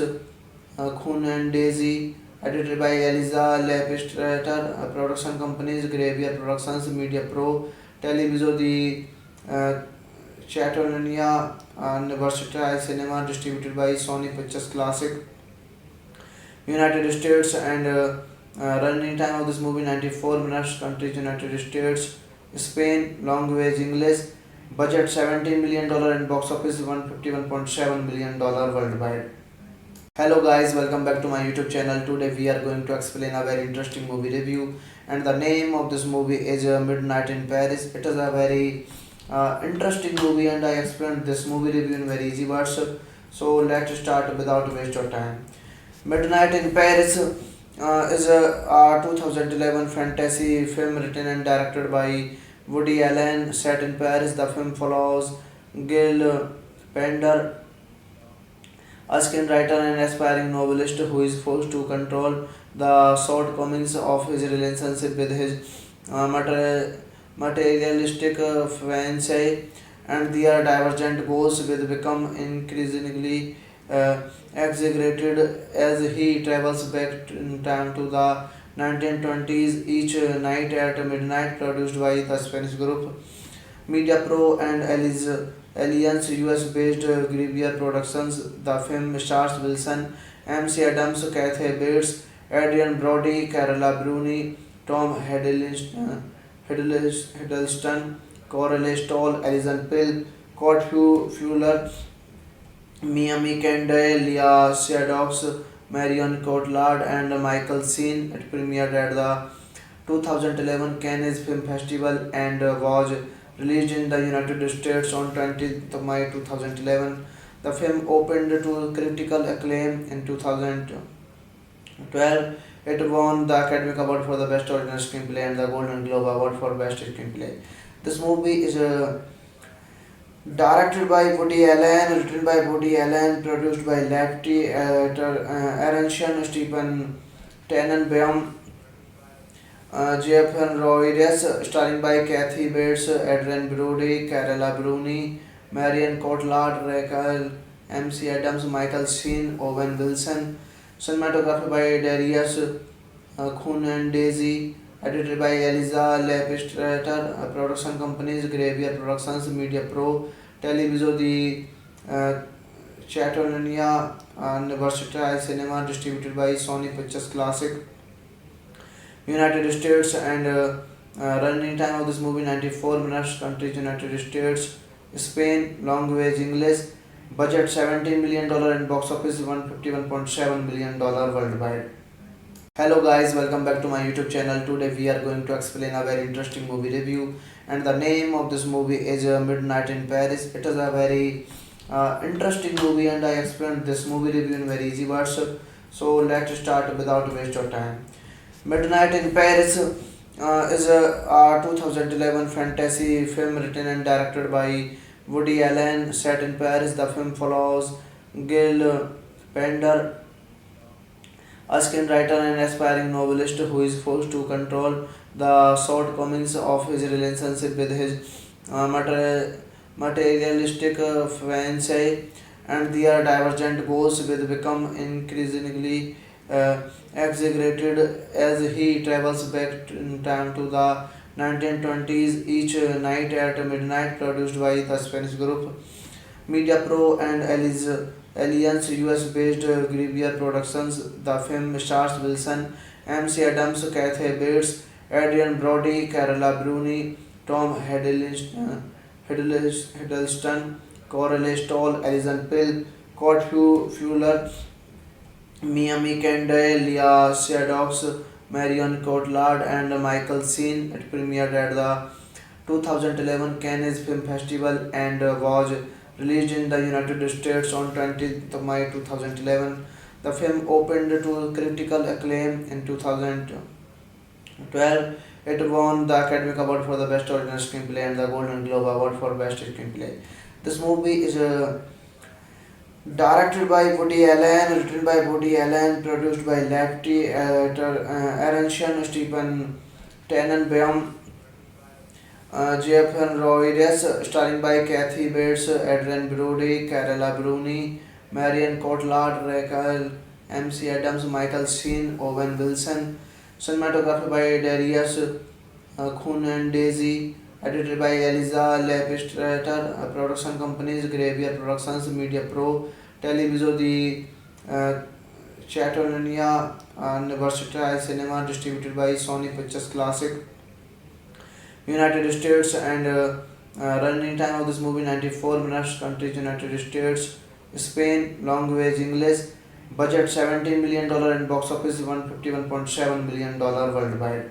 Speaker 2: Daisy, edited by Eliza Lepistrator, production companies Gruyere Productions, Media Pro, Televiso di Catalonia, and Versatile Cinema, distributed by Sony Pictures Classic, United States, and running time of this movie 94 minutes. Countries United States, Spain, language English, budget $17 million and box office $151.7 million worldwide. Hello guys, welcome back to my YouTube channel. Today we are going to explain a very interesting movie review, and the name of this movie is Midnight in Paris. It is a very interesting movie, and I explained this movie review in very easy words. So let's start without waste of time. Midnight in Paris is a 2011 fantasy film written and directed by Woody Allen, set in Paris. The film follows Gil Pender, a screenwriter and aspiring novelist who is forced to control the shortcomings of his relationship with his materialistic fiancée, and their divergent goals will become increasingly exaggerated as he travels back in time to the 1920s each night at midnight. Produced by the Spanish group Media Pro and Alliance US based Gruyere Productions. The film stars Wilson, MC Adams, Kathy Bates, Adrian Brody, Carola Bruni, Tom Hiddleston, Coralie Stoll, Alison Pill, Kurt Fuller, Miami Kendall, Leah Shadows, Marion Cotillard, and Michael Sheen. It premiered at the 2011 Cannes Film Festival and was released in the United States on 20th May 2011. The film opened to critical acclaim in 2012. It won the Academy Award for the Best Original Screenplay and the Golden Globe Award for Best Screenplay. This movie is directed by Woody Allen, written by Woody Allen, produced by Lefty, Aronson, Stephen Tannenbaum, Jeff Roides, starring by Kathy Bates, Adrian Brody, Carola Bruni, Marion Cotillard, Rachel MC Adams, Michael Sheen, Owen Wilson. Cinematography by Darius Daisy, edited by Eliza Lepistrator, production companies Gruyere Productions, Media Pro, Televiso di Catalonia, and Versatile Cinema, distributed by Sony Pictures Classic, United States, and running time of this movie 94 minutes. Countries United States, Spain, language English, budget $17 million and box office $151.7 million worldwide. Hello guys, welcome back to my YouTube channel. Today we are going to explain a very interesting movie review, and the name of this movie is Midnight in Paris. It is a very interesting movie, and I explained this movie review in very easy words. So let's start without waste of time. Midnight in Paris is a 2011 fantasy film written and directed by Woody Allen, set in Paris. The film follows Gil Pender, a screenwriter and aspiring novelist who is forced to control the shortcomings of his relationship with his materialistic fiancée, and their divergent goals will become increasingly exaggerated as he travels back in time to the 1920s each night at midnight. Produced by the Spanish group Media Pro and Alliance US-based Gruyere Productions. The film stars Wilson, MC Adams, Kathy Bates, Adrian Brody, Carola Bruni, Tom Hiddleston, Coralie Stoll, Alison Pill, Kurt Fuller, Miami Kendall, Leah Shadows, Marion Cotillard, and Michael Sheen. It premiered at the 2011 Cannes Film Festival and was released in the United States on 20th May 2011. The film opened to critical acclaim in 2012. It won the Academy Award for the Best Original Screenplay and the Golden Globe Award for Best Screenplay. This movie is directed by Woody Allen, written by Woody Allen, produced by Lefty, Aronson, Stephen Tannenbaum, Jeff Roides, starring by Kathy Bates, Adrian Brody, Carola Bruni, Marion Cotillard, Rachel MC Adams, Michael Sheen, Owen Wilson. Cinematography by Darius Daisy, edited by Eliza Lepistrator, production companies Gruyere Productions, Media Pro, Televiso di Catalonia, and Versatile Cinema, distributed by Sony Pictures Classic, United States, and running time of this movie 94 minutes. Countries United States, Spain, language English, budget $17 million and box office $151.7 million worldwide.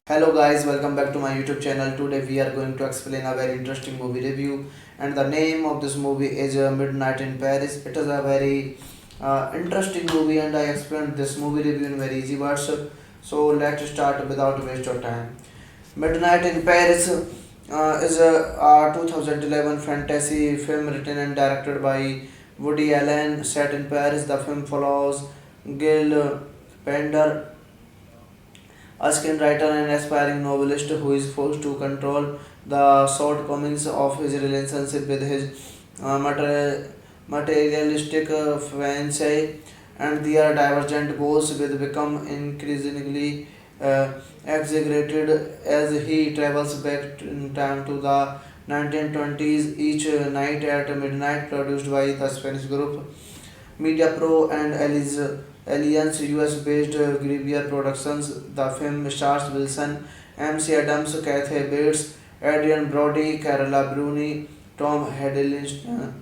Speaker 2: Hello guys, welcome back to my YouTube channel. Today we are going to explain a very interesting movie review, and the name of this movie is Midnight in Paris. It is a very interesting movie, and I explained this movie review in very easy words. So let's start without waste of time. Midnight in Paris is a 2011 fantasy film written and directed by Woody Allen, set in Paris. The film follows Gil Pender, a screenwriter and aspiring novelist who is forced to control the shortcomings of his relationship with his materialistic fiancée, and their divergent goals will become increasingly exaggerated as he travels back in time to the 1920s each night at midnight. Produced by the Spanish group Media Pro and Alliance US-based Gruyere Productions. The film stars Wilson, MC Adams, Kathy Bates, Adrian Brody, Carola Bruni, Tom Hiddleston,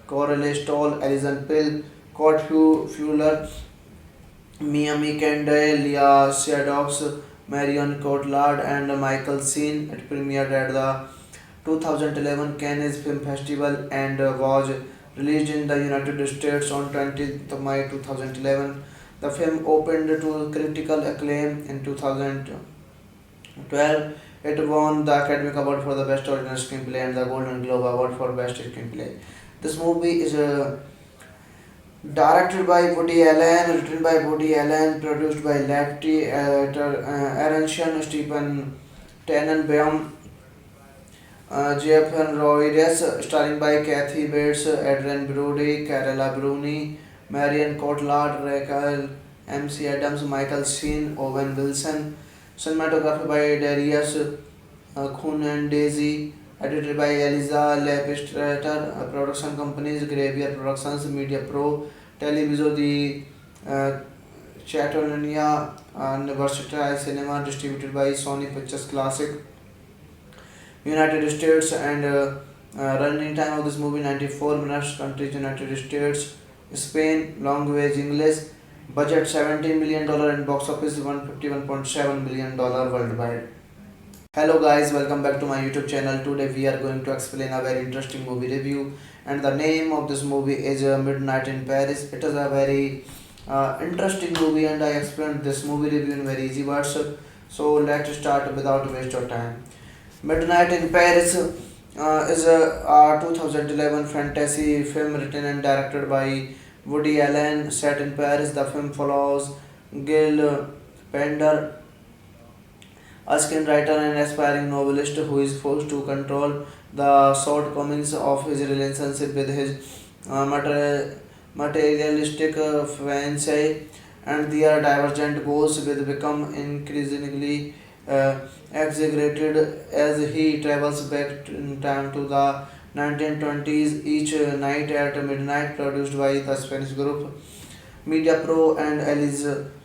Speaker 2: Coralie Stoll, Alison Pill, Kurt Fuller, Miami Kendall, Leah Shadows, Marion Cotillard, and Michael Sheen. It premiered at the 2011 Cannes Film Festival and was released in the United States on 20th May 2011. The film opened to critical acclaim in 2012. It won the Academy Award for the Best Original Screenplay and the Golden Globe Award for Best Screenplay. This movie is directed by Woody Allen, written by Woody Allen, produced by Lefty, Aronson, Stephen Tannenbaum, Jeff Roides, starring by Kathy Bates, Adrian Brody, Carola Bruni, Marion Cotillard, Rachel MC Adams, Michael Sheen, Owen Wilson. Cinematography by Darius Daisy, edited by Eliza Lepistrator, production companies Gruyere Productions, Media Pro, Televiso di Catalonia, and Versatile Cinema, distributed by Sony Pictures Classic, United States, and running time of this movie 94 minutes. Countries United States, Spain, language English, budget $17 million and box office $151.7 million worldwide. Hello guys, welcome back to my YouTube channel. Today we are going to explain a very interesting movie review, and the name of this movie is Midnight in Paris. It is a very interesting movie, and I explained this movie review in very easy words. So let's start without waste of time. Midnight in Paris is a 2011 fantasy film written and directed by Woody Allen, set in Paris. The film follows Gil Pender, a screenwriter and aspiring novelist who is forced to control the shortcomings of his relationship with his materialistic fiancée, and their divergent goals will become increasingly uh, exaggerated as he travels back in time to the 1920s each night at midnight. Produced by the Spanish group Media Pro and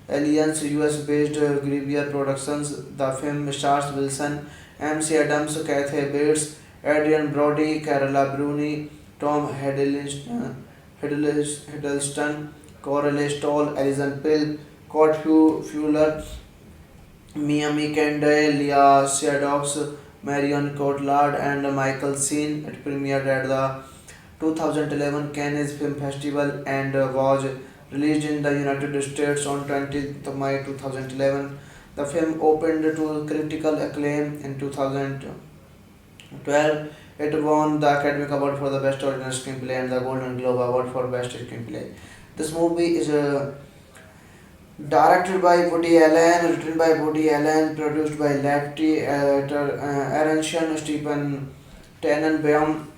Speaker 2: Alliance US-based Gruyere Productions. The film stars Wilson, MC Adams, Kathy Bates, Adrian Brody, Carola Bruni, Tom Hiddleston, Coralie Stoll, Alison Pill, Kurt Fuller, Miami Kendall, Leah Shadows, Marion Cotillard, and Michael Sheen. It premiered at the 2011 Cannes Film Festival and was released in the United States on 20th May 2011. The film opened to critical acclaim in 2012. It won the Academy Award for the Best Original Screenplay and the Golden Globe Award for Best Screenplay. This movie is directed by Woody Allen, written by Woody Allen, produced by Lefty, Aronson, Stephen Tannenbaum,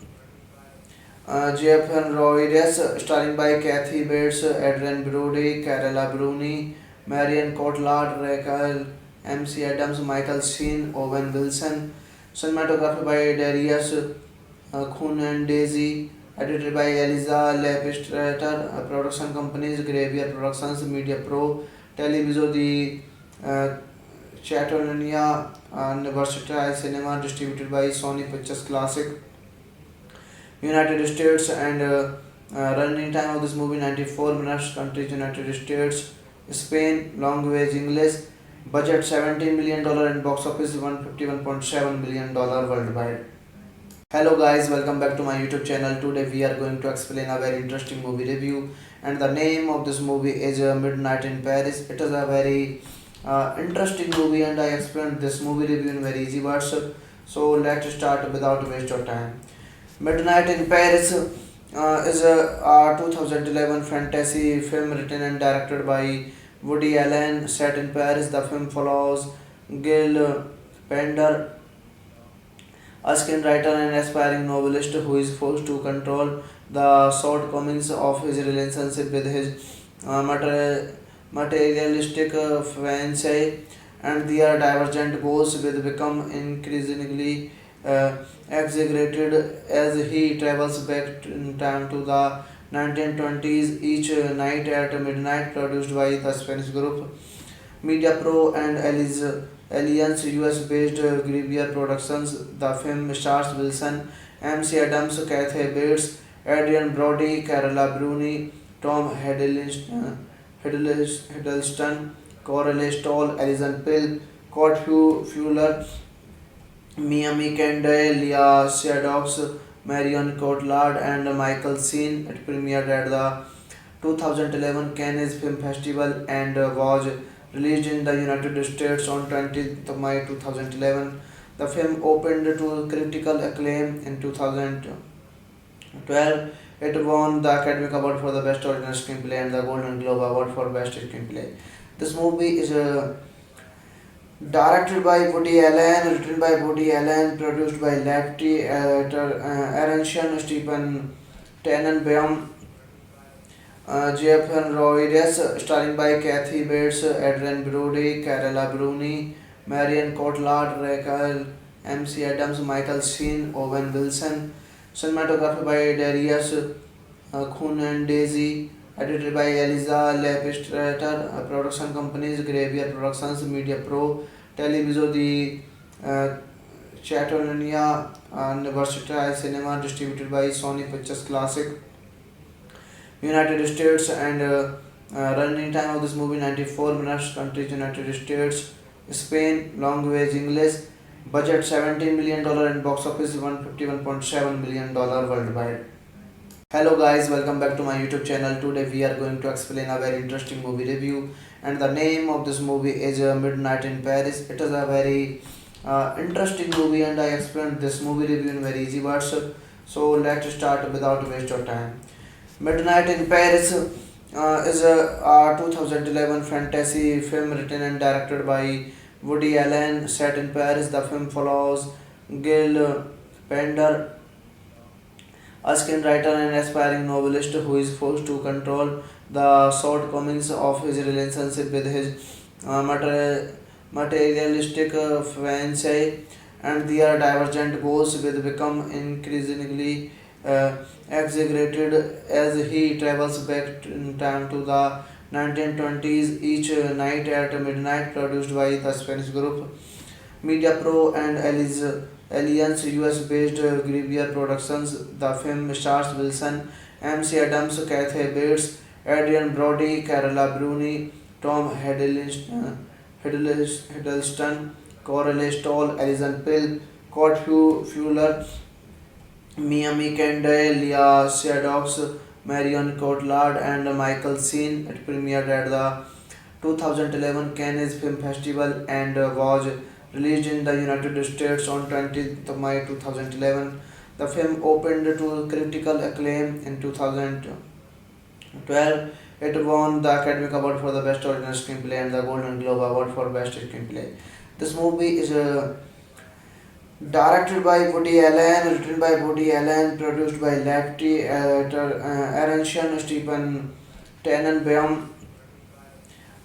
Speaker 2: Jeff Roides, starring by Kathy Bates, Adrian Brody, Carola Bruni, Marion Cotillard, Rachel MC Adams, Michael Sheen, Owen Wilson. Cinematography by Darius Daisy, edited by Eliza Lepistrator, production companies Gruyere Productions, Media Pro, Televiso di Catalonia, and Versatile Cinema, distributed by Sony Pictures Classic, United States, and running time of this movie 94 minutes. Countries United States, Spain, language English, budget $17 million and box office $151.7 million worldwide. Hello guys, welcome back to my YouTube channel. Today we are going to explain a very interesting movie review, and the name of this movie is Midnight in Paris. It is a very interesting movie, and I explained this movie review in very easy words. So let's start without waste of time. Midnight in Paris is a 2011 fantasy film written and directed by Woody Allen, set in Paris. The film follows Gil Pender, a screenwriter and aspiring novelist who is forced to control the shortcomings of his relationship with his materialistic fiancée, and their divergent goals will become increasingly exaggerated as he travels back in time to the 1920s each night at midnight. Produced by the Spanish group Media Pro and Alliance US-based Gruyere Productions. The film stars Wilson, MC Adams, Kathy Bates, Adrian Brody, Carola Bruni, Tom Hiddleston, Coralie Stoll, Alison Pill, Kurt Fuller, Miami Kendall, Leah Shadows, Marion Cotillard, and Michael Sheen. It premiered at the 2011 Cannes Film Festival and was released in the United States on 20th May 2011. The film opened to critical acclaim in 2012. It won the Academy Award for the Best Original Screenplay and the Golden Globe Award for Best Screenplay. This movie is directed by Woody Allen, written by Woody Allen, produced by Lefty, Aronson, Stephen Tannenbaum, Jeff Roides, starring by Kathy Bates, Adrian Brody, Carola Bruni, Marion Cotillard, Rachel MC Adams, Michael Sheen, Owen Wilson. Cinematography by Darius Daisy, edited by Eliza Lepistrator, production companies Gruyere Productions, Media Pro, Televiso di Catalonia, and Versatile Cinema, distributed by Sony Pictures Classic, United States, and running time of this movie 94 minutes. Countries United States, Spain, language English, budget $17 million and box office $151.7 million worldwide. Hello guys, welcome back to my YouTube channel. Today we are going to explain a very interesting movie review, and the name of this movie is Midnight in Paris. It is a very interesting movie, and I explained this movie review in very easy words. So let's start without waste of time. Midnight in Paris is a 2011 fantasy film written and directed by Woody Allen. Set in Paris, the film follows Gil Pender, a screenwriter and aspiring novelist who is forced to control the shortcomings of his relationship with his materialistic fiancée, and their divergent goals will become increasingly uh, exaggerated as he travels back in time to the 1920s. Each night at midnight, produced by the Spanish group Media Pro and Alliance US-based Gruyere Productions. The film stars Wilson, MC Adams, Kathy Bates, Adrian Brody, Carola Bruni, Tom Hiddleston, Coralie Stoll, Alison Pill, Kurt Fuller, Miami Kendall, Leah Shadows, Marion Cotillard, and Michael Sheen. It premiered at the 2011 Cannes Film Festival and was released in the United States on 20th May 2011. The film opened to critical acclaim in 2012. It won the Academy Award for the Best Original Screenplay and the Golden Globe Award for Best Screenplay. This movie is directed by Woody Allen, written by Woody Allen, produced by Lefty, Aronson, Stephen Tannenbaum,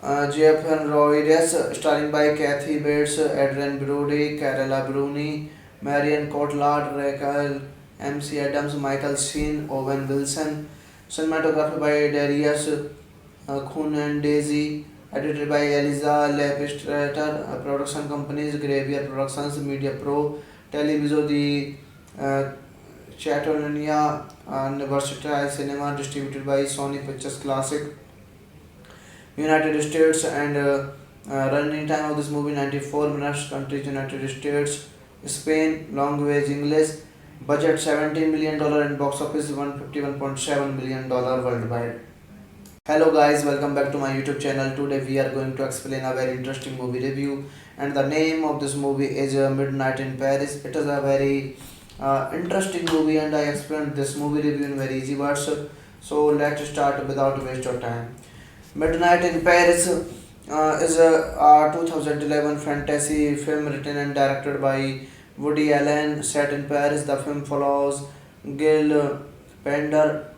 Speaker 2: Jeff Roides, starring by Kathy Bates, Adrian Brody, Carola Bruni, Marion Cotillard, Rachel MC Adams, Michael Sheen, Owen Wilson. Cinematography by Darius Daisy, edited by Eliza Lepistrator, production companies Gruyere Productions, Media Pro, Televiso di Catalonia, and Versatile Cinema, distributed by Sony Pictures Classic, United States, and running time of this movie 94 minutes. Countries United States, Spain, language English, budget $17 million and box office $151.7 million worldwide. Hello guys, welcome back to my YouTube channel. Today we are going to explain a very interesting movie review, and the name of this movie is Midnight in Paris. It is a very interesting movie, and I explained this movie review in very easy words. So let's start without waste of time. Midnight in Paris is a 2011 fantasy film written and directed by Woody Allen. Set in Paris, the film follows Gil Pender,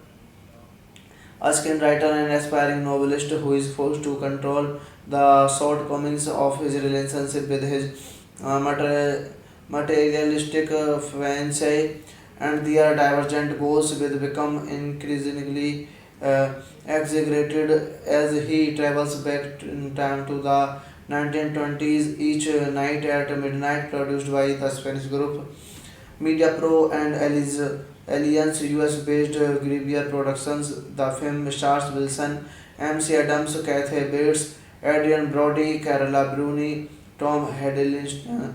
Speaker 2: a screenwriter and aspiring novelist who is forced to control the shortcomings of his relationship with his materialistic fiancée, and their divergent goals will become increasingly exaggerated as he travels back in time to the 1920s. Each night at midnight, produced by the Spanish group Media Pro and Alliance US-based Gruyere Productions. The film stars Wilson, MC Adams, Kathy Bates, Adrian Brody, Carola Bruni, Tom Hiddleston,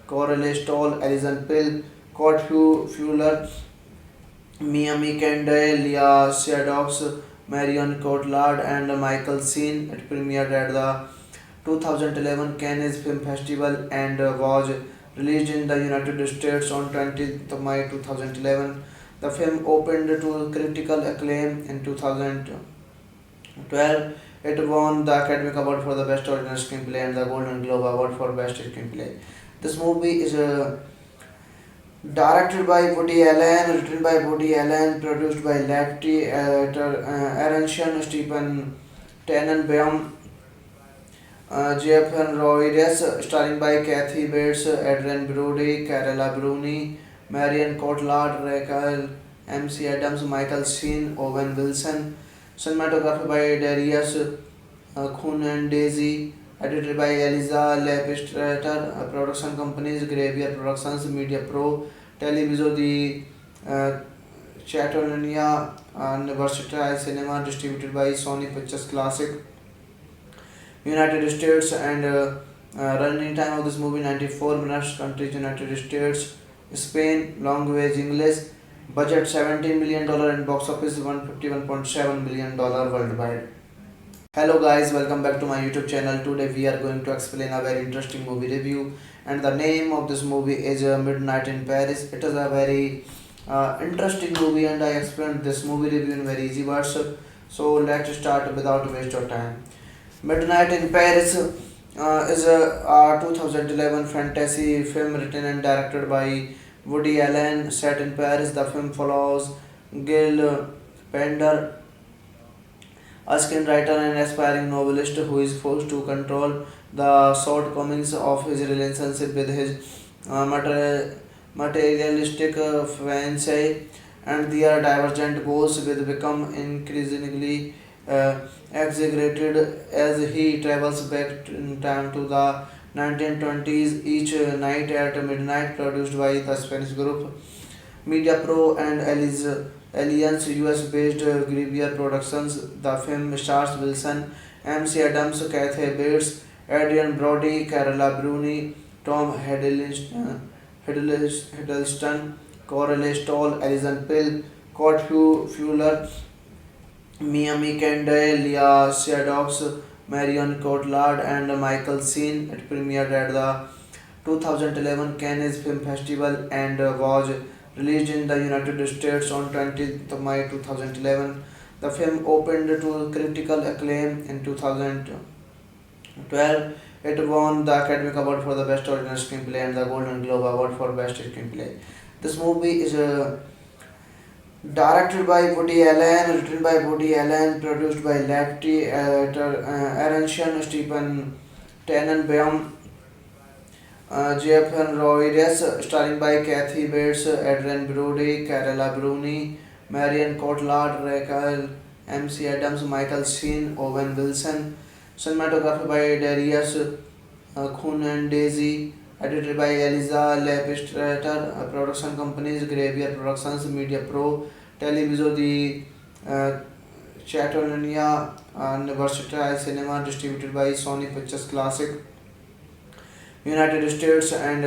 Speaker 2: Coralie Stoll, Alison Pill, Kurt Fuller, Miami Kendall, Leah Shadows, Marion Cotillard, and Michael Sheen. It premiered at the 2011 Cannes Film Festival and was released in the United States on 20th May 2011. The film opened to critical acclaim in 2012. It won the Academy Award for the Best Original Screenplay and the Golden Globe Award for Best Screenplay. This movie is directed by Woody Allen, written by Woody Allen, produced by Lefty, Aronson, Stephen Tannenbaum, Jeff Roides, starring by Kathy Bates, Adrian Brody, Carola Bruni, Marion Cotillard, Rachel MC Adams, Michael Sheen, Owen Wilson. Cinematography by Darius Daisy, edited by Eliza Lepistrator, production companies Gruyere Productions, Media Pro, Televiso di Catalonia, and Versatile Cinema, distributed by Sony Pictures Classic, United States, and running time of this movie 94 minutes. Countries United States, Spain, language English, budget $17 million and box office $151.7 million worldwide. Hello guys, welcome back to my YouTube channel. Today we are going to explain a very interesting movie review, and the name of this movie is Midnight in Paris. It is a very interesting movie, and I explained this movie review in very easy words. So let's start without waste of time. Midnight in Paris is a 2011 fantasy film written and directed by Woody Allen. Set in Paris, the film follows Gil Pender, a screenwriter and aspiring novelist who is forced to control the shortcomings of his relationship with his materialistic fiancée, and their divergent goals will become increasingly exaggerated as he travels back in time to the 1920s. Each night at midnight, produced by the Spanish group Media Pro and Alliance US-based Gruyere Productions. The film stars Wilson, MC Adams, Kathy Bates, Adrian Brody, Carola Bruni, Tom Hiddleston, Coralie Stoll, Alison Pill, Kurt Fuller, Miami Kendall, Leah Shadows, Marion Cotillard, and Michael Sheen. It premiered at the 2011 Cannes Film Festival and was released in the United States on 20th May 2011. The film opened to critical acclaim in 2012. It won the Academy Award for the Best Original Screenplay and the Golden Globe Award for Best Screenplay. This movie is directed by Woody Allen, written by Woody Allen, produced by Lefty, Aronson, Stephen Tannenbaum, Jeff Roides, starring by Kathy Bates, Adrian Brody, Carola Bruni, Marion Cotillard, Rachel MC Adams, Michael Sheen, Owen Wilson. Cinematography by Darius Daisy, edited by Eliza Lepistrator, production companies Gruyere Productions, Media Pro, Televiso di Catalonia, and Versatile Cinema, distributed by Sony Pictures Classic, United States, and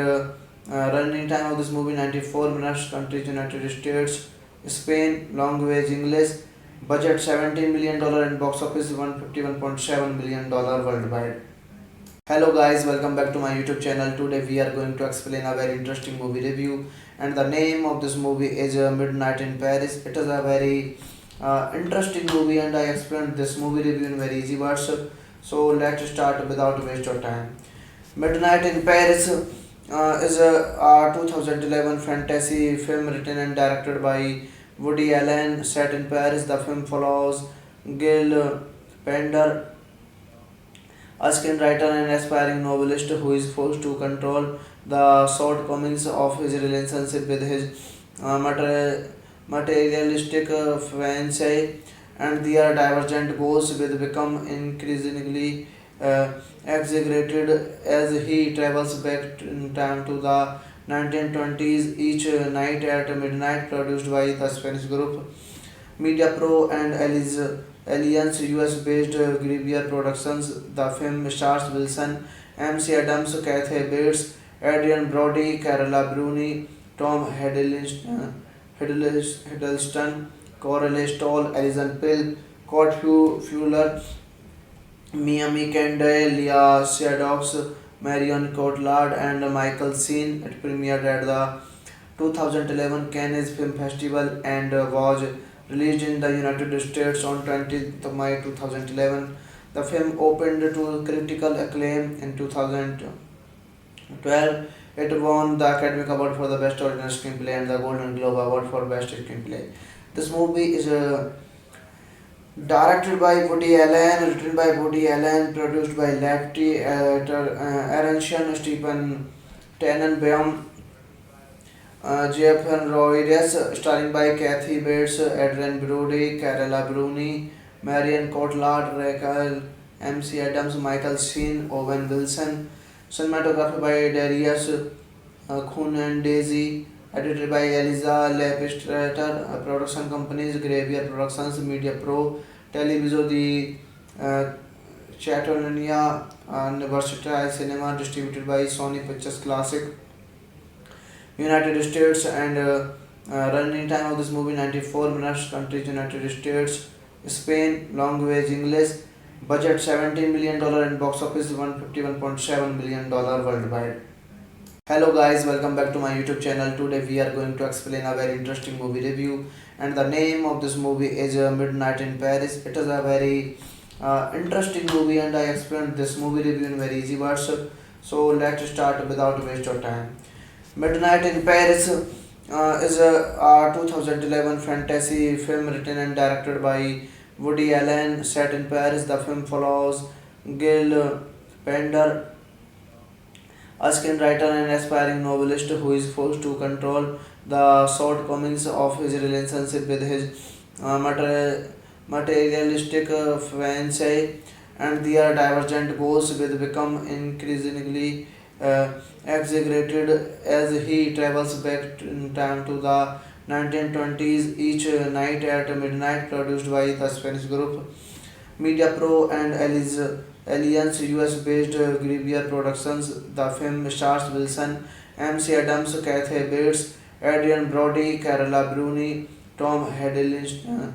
Speaker 2: running time of this movie 94 minutes. Countries United States, Spain, language English, budget $17 million, and box office $151.7 million worldwide. Hello guys, welcome back to my YouTube channel. Today we are going to explain a very interesting movie review, and the name of this movie is Midnight in Paris. It is a very interesting movie, and I explained this movie review in very easy words. So let's start without waste of time. Midnight in Paris is a 2011 fantasy film written and directed by Woody Allen. Set in Paris, the film follows Gil Pender, a screenwriter and aspiring novelist who is forced to control the shortcomings of his relationship with his materialistic fiancée, and their divergent goals will become increasingly exaggerated as he travels back in time to the 1920s. Each night at midnight, produced by the Spanish group Media Pro and Alliance US-based Gruyere Productions. The film stars Wilson, MC Adams, Kathy Bates, Adrian Brody, Carola Bruni, Tom Hiddleston, Coralie Stoll, Alison Pill, Kurt Fuller, Miami Kendall, Leah Shadows, Marion Cotillard, and Michael Sheen. It premiered at the 2011 Cannes Film Festival and was released in the United States on 20th May 2011. The film opened to critical acclaim in 2012. It won the Academy Award for the Best Original Screenplay and the Golden Globe Award for Best Screenplay. This movie is directed by Woody Allen, written by Woody Allen, produced by Lefty, Aronson, Stephen Tannenbaum, Jeff Roides, starring by Kathy Bates, Adrian Brody, Carola Bruni, Marion Cotillard, Rachel MC Adams, Michael Sheen, Owen Wilson. Cinematography by Darius Daisy, edited by Eliza Lepistrator, production companies Gruyere Productions, Media Pro, Televiso di Catalonia, and Versatile Cinema, distributed by Sony Pictures Classic, United States, and running time of this movie 94 minutes. Countries United States, Spain, language English, budget $17 million, and box office $151.7 million worldwide. Hello guys, welcome back to my YouTube channel. Today we are going to explain a very interesting movie review, and the name of this movie is Midnight in Paris. It is a very interesting movie, and I explained this movie review in very easy words. So let's start without waste of time. Midnight in Paris is a 2011 fantasy film written and directed by Woody Allen, set in Paris. The film follows Gil Pender, a screenwriter and aspiring novelist who is forced to control the shortcomings of his relationship with his materialistic fiancée, and their divergent goals will become increasingly exaggerated as he travels back in time to the 1920s. Each night at midnight, produced by the Spanish group Media Pro and Alliance US-based Gruyere Productions. The film stars Wilson, MC Adams, Kathy Bates, Adrian Brody, Carola Bruni, Tom Hiddleston,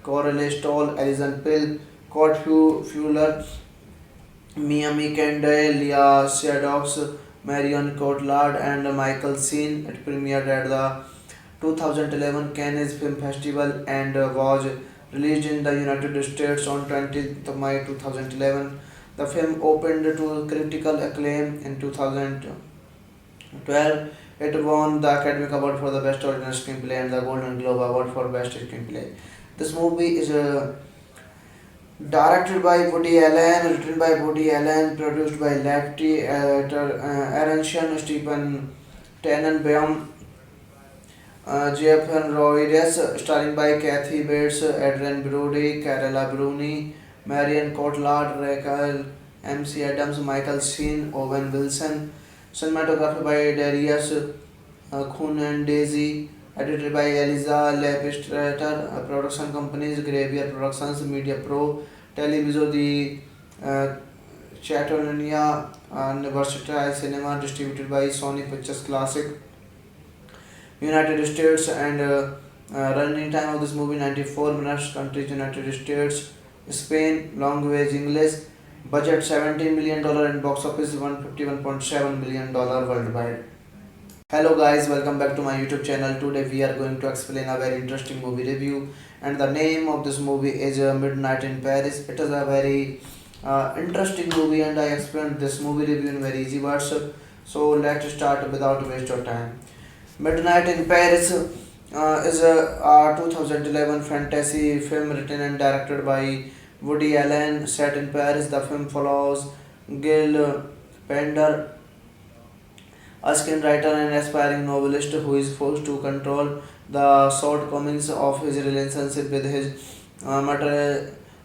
Speaker 2: Coralie Stoll, Alison Pill, Kurt Fuller, Miami Kendall, Leah Shadows, Marion Cotillard, and Michael Sheen. It premiered at the 2011 Cannes Film Festival and was released in the United States on 20th May 2011. The film opened to critical acclaim in 2012. It won the Academy Award for the Best Original Screenplay and the Golden Globe Award for Best Screenplay. This movie is directed by Woody Allen, written by Woody Allen, produced by Lefty, Aronson, Stephen Tannenbaum, Jeff Roides, starring by Kathy Bates, Adrian Brody, Carola Bruni, Marion Cotillard, Rachel MC Adams, Michael Sheen, Owen Wilson. Cinematography by Darius Daisy, edited by Eliza Lepistrator, production companies Gruyere Productions, Media Pro, Televiso di Catalonia, and Versatile Cinema, distributed by Sony Pictures Classic, United States, and running time of this movie 94 minutes. Countries United States, Spain, language English, budget $17 million, and box office $151.7 million worldwide. Hello guys, welcome back to my YouTube channel. Today we are going to explain a very interesting movie review, and the name of this movie is Midnight in Paris. It is a very interesting movie, and I explained this movie review in very easy words. So let's start without waste of time. Midnight in Paris is a 2011 fantasy film written and directed by Woody Allen, set in Paris. The film follows Gil Pender, a screenwriter and aspiring novelist who is forced to control the shortcomings of his relationship with his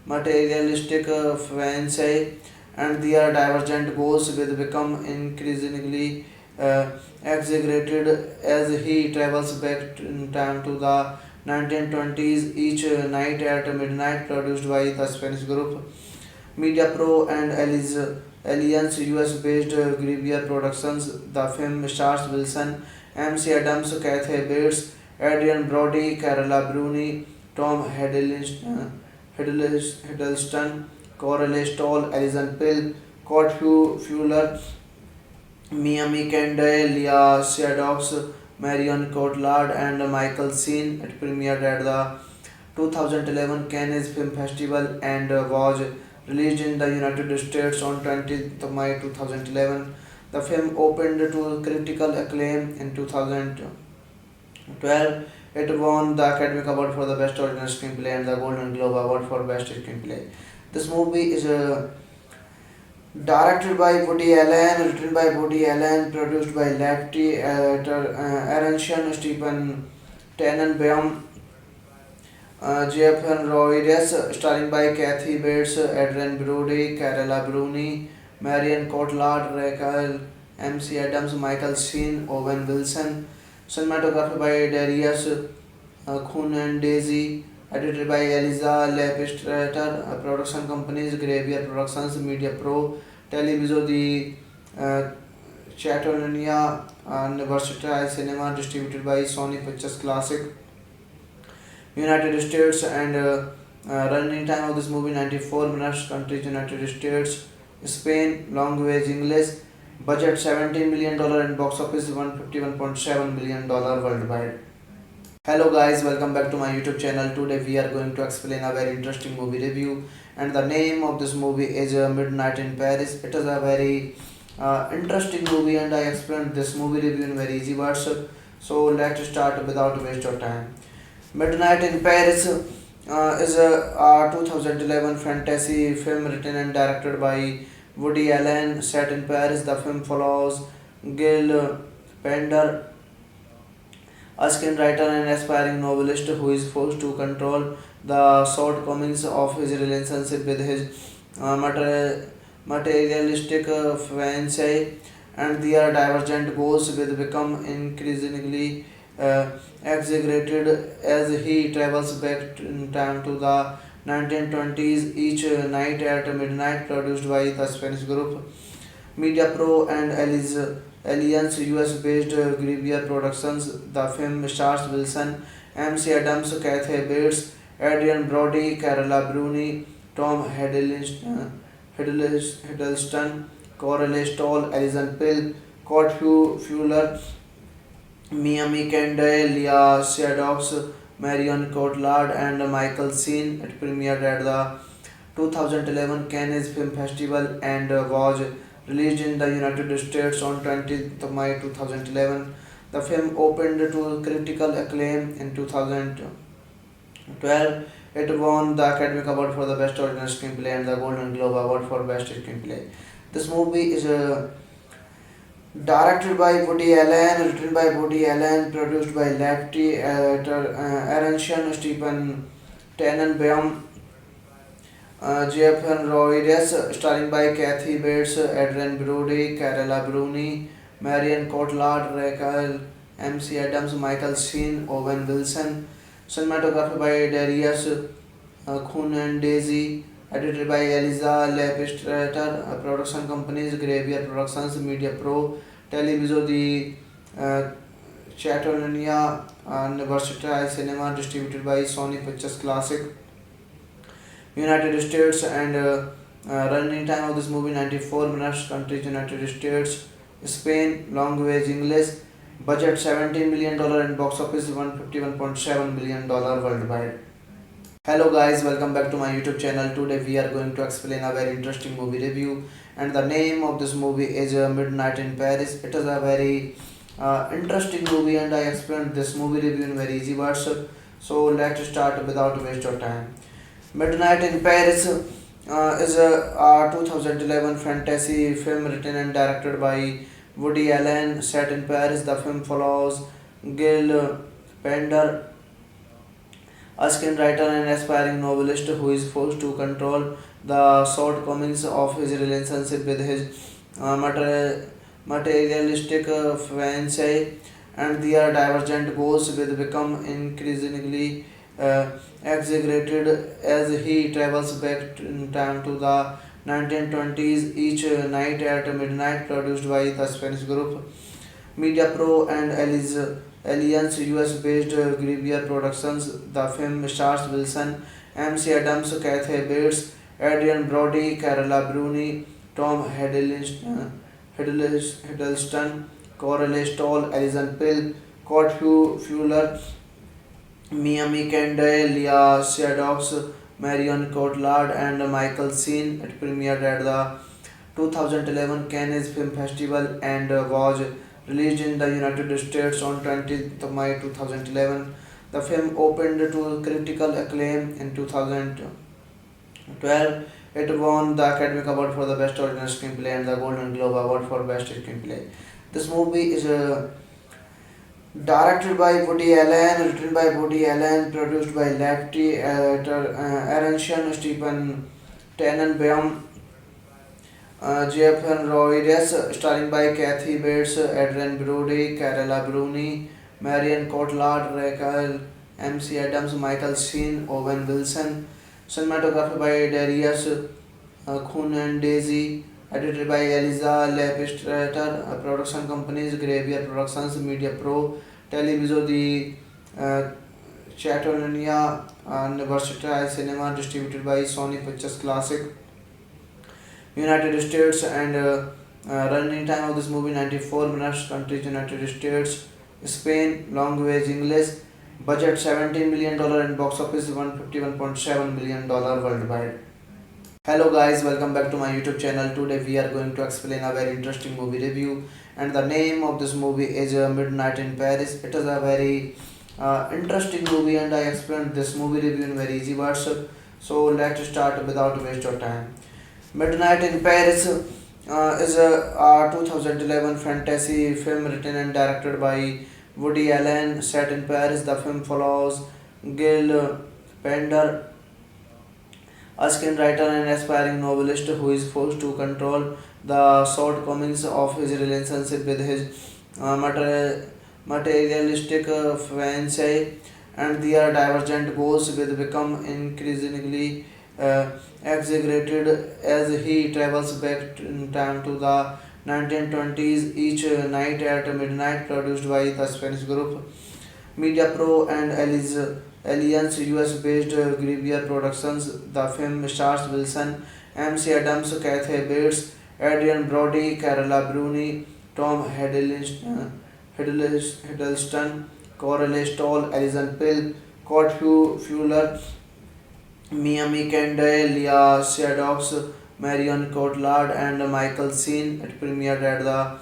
Speaker 2: materialistic fiancée, and their divergent goals will become increasingly exaggerated as he travels back in time to the 1920s. Each night at midnight, produced by the Spanish group Media Pro and Alliance US-based Gruyere Productions. The film stars Wilson, MC Adams, Kathy Bates, Adrian Brody, Carola Bruni, Tom Hiddleston, Coralie Stoll, Alison Pill, Kurt Fuller, Miami Kendall, Leah Shadows, Marion Cotillard, and Michael Sheen. It premiered at the 2011 Cannes Film Festival and was released in the United States on 20th May 2011. The film opened to critical acclaim in 2012. It won the Academy Award for the Best Original Screenplay and the Golden Globe Award for Best Screenplay. This movie is directed by Woody Allen, written by Woody Allen, produced by Lefty, Aronson, Stephen Tannenbaum, Jeff Roides, starring by Kathy Bates, Adrian Brody, Carola Bruni, Marion Cotillard, Rachel MC Adams, Michael Sheen, Owen Wilson. Cinematography by Darius Daisy, edited by Eliza Lepistrator, production companies Gruyere Productions, Media Pro, Televiso di Catalonia, and Versatile Cinema, distributed by Sony Pictures Classic, United States, and running time of this movie 94 minutes. Countries United States, Spain, language English, Budget $17 million and box office $151.7 million worldwide. Hello guys, welcome back to my YouTube channel. Today we are going to explain a very interesting movie review, and the name of this movie is Midnight in Paris. It is a very interesting movie, and I explained this movie review in very easy words. So let's start without waste of time. Midnight in Paris is a 2011 fantasy film written and directed by Woody Allen, set in Paris. The film follows Gil Pender, a screenwriter and aspiring novelist who is forced to control the shortcomings of his relationship with his materialistic fiancée, and their divergent goals will become increasingly exaggerated as he travels back in time to the 1920s. Each night at midnight, produced by the Spanish group Media Pro and Alliance US-based Gruyere Productions. The film stars Wilson, MC Adams, Kathy Bates, Adrian Brody, Carola Bruni, Tom Hiddleston, Coralie Stoll, Alison Pill, Kurt Fuller, Miami Kendall, Leah Shadows, Marion Cotillard, and Michael Sheen. It premiered at the 2011 Cannes Film Festival and was released in the United States on 20th May 2011. The film opened to critical acclaim in 2012. It won the Academy Award for the Best Original Screenplay and the Golden Globe Award for Best Screenplay. This movie is directed by Woody Allen, written by Woody Allen, produced by Lefty, Aronson, Stephen Tannenbaum, Jeff Roides, starring by Kathy Bates, Adrian Brody, Carola Bruni, Marion Cotillard, Rachel MC Adams, Michael Sheen, Owen Wilson. Cinematography by Darius Daisy, edited by Eliza Lepistrator. Production companies Gruyere Productions, Media Pro, Televiso di Catalonia, and Versatile Cinema, distributed by Sony Pictures Classic, United States, and running time of this movie 94 minutes. Countries United States, Spain, language English. Budget $17 million and box office $151.7 million worldwide. Hello guys, welcome back to my YouTube channel. Today we are going to explain a very interesting movie review, and the name of this movie is Midnight in Paris. It is a very interesting movie, and I explained this movie review in very easy words. So let's start without waste of time. Midnight in Paris is a 2011 fantasy film written and directed by Woody Allen, set in Paris. The film follows Gil Pender, a screenwriter and aspiring novelist who is forced to control the shortcomings of his relationship with his materialistic fiancée, and their divergent goals will become increasingly exaggerated as he travels back in time to the 1920s. Each night at midnight, produced by the Spanish group Media Pro and Alliance US-based Gruyere Productions. The film stars Wilson, MC Adams, Kathy Bates, Adrian Brody, Carola Bruni, Tom Hiddleston, Coralie Stoll, Alison Pill, Kurt Fuller, Miami Kendall, Leah Shadows, Marion Cotillard, and Michael Sheen. It premiered at the 2011 Cannes Film Festival and was released in the United States on 20th May 2011. The film opened to critical acclaim in 2012. It won the Academy Award for the Best Original Screenplay and the Golden Globe Award for Best Screenplay. This movie is directed by Woody Allen, written by Woody Allen, produced by Lefty, Aronson, Stephen Tannenbaum, Jeff Roides, starring by Kathy Bates, Adrian Brody, Carola Bruni, Marion Cotillard, Rachel MC Adams, Michael Sheen, Owen Wilson. Cinematography by Darius Daisy, edited by Eliza Lepistrator. Production companies Gruyere Productions, Media Pro, Televiso di Catalonia, and Versatile Cinema, distributed by Sony Pictures Classic, United States, and Running time of this movie 94 minutes. Countries United States, Spain. Language English. Budget $17 million and box office $151.7 million worldwide. Hello guys, welcome back to my YouTube channel. Today we are going to explain a very interesting movie review, and the name of this movie is Midnight in Paris. It is a very interesting movie, and I explained this movie review in very easy words. So let's start without waste of time. Midnight in Paris is a 2011 fantasy film written and directed by Woody Allen, set in Paris. The film follows Gil Pender, a screenwriter and aspiring novelist who is forced to control the shortcomings of his relationship with his materialistic fiancée, and their divergent goals will become increasingly exaggerated as he travels back in time to the 1920s. Each night at midnight, produced by the Spanish group Media Pro and Alliance US-based Gruyere Productions. The film stars Wilson, MC Adams, Kathy Bates, Adrian Brody, Carola Bruni, Tom Hiddleston, Coralie Stoll, Alison Pill, Kurt Fuller, Miami Kendall, Leah Shadows, Marion Cotillard, and Michael Sheen. It premiered at the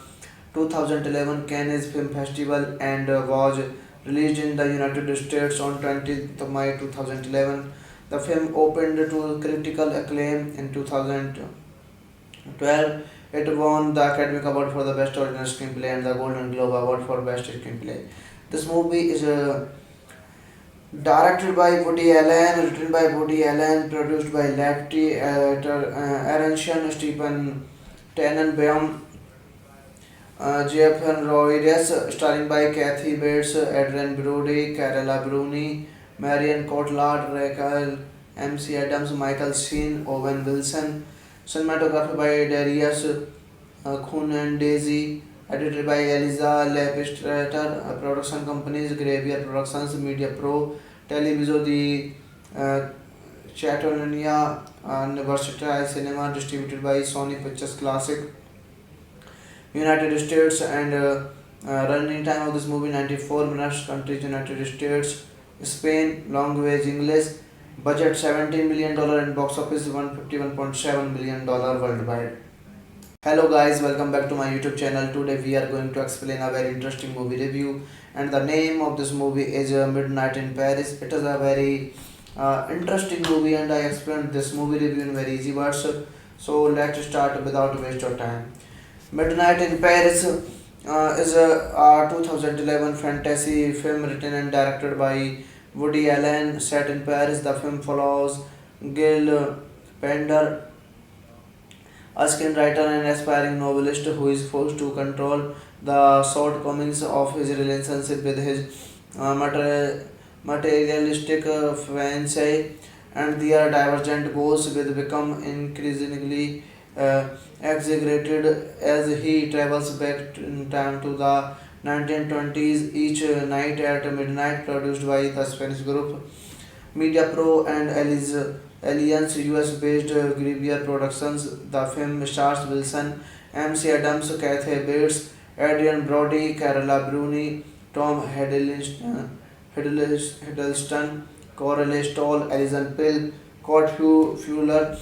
Speaker 2: 2011 Cannes Film Festival and was released in the United States on 20th May 2011. The film opened to critical acclaim in 2012. It won the Academy Award for the Best Original Screenplay and the Golden Globe Award for Best Screenplay. This movie is directed by Woody Allen, written by Woody Allen, produced by Lefty, Aronson, Stephen Tannenbaum, Jeff Roides, starring by Kathy Bates, Adrian Brody, Carola Bruni, Marion Cotillard, Rachel MC Adams, Michael Sheen, Owen Wilson. Cinematography by Darius Daisy, edited by Eliza Lepistrator. Production companies Gruyere Productions, Media Pro, Televiso di Catalonia, and Versatile Cinema, distributed by Sony Pictures Classic, United States, and running time of this movie 94 minutes. Countries United States, Spain. Language English. Budget $17 million and box office $151.7 million worldwide. Hello guys, welcome back to my YouTube channel. Today we are going to explain a very interesting movie review, and the name of this movie is Midnight in Paris. It is a very interesting movie, and I explained this movie review in very easy words. So let's start without waste of time. Midnight in Paris is a 2011 fantasy film written and directed by Woody Allen, set in Paris. The film follows Gil Pender, a screenwriter and aspiring novelist who is forced to control the shortcomings of his relationship with his materialistic fiancée, and their divergent goals will become increasingly exaggerated as he travels back in time to the 1920s. Each night at midnight, produced by the Spanish group Media Pro and Alliance US-based Gruyere Productions. The film stars Wilson, MC Adams, Kathy Bates, Adrian Brody, Carola Bruni, Tom Hiddleston, Coralie Stoll, Alison Pill, Kurt Fuller,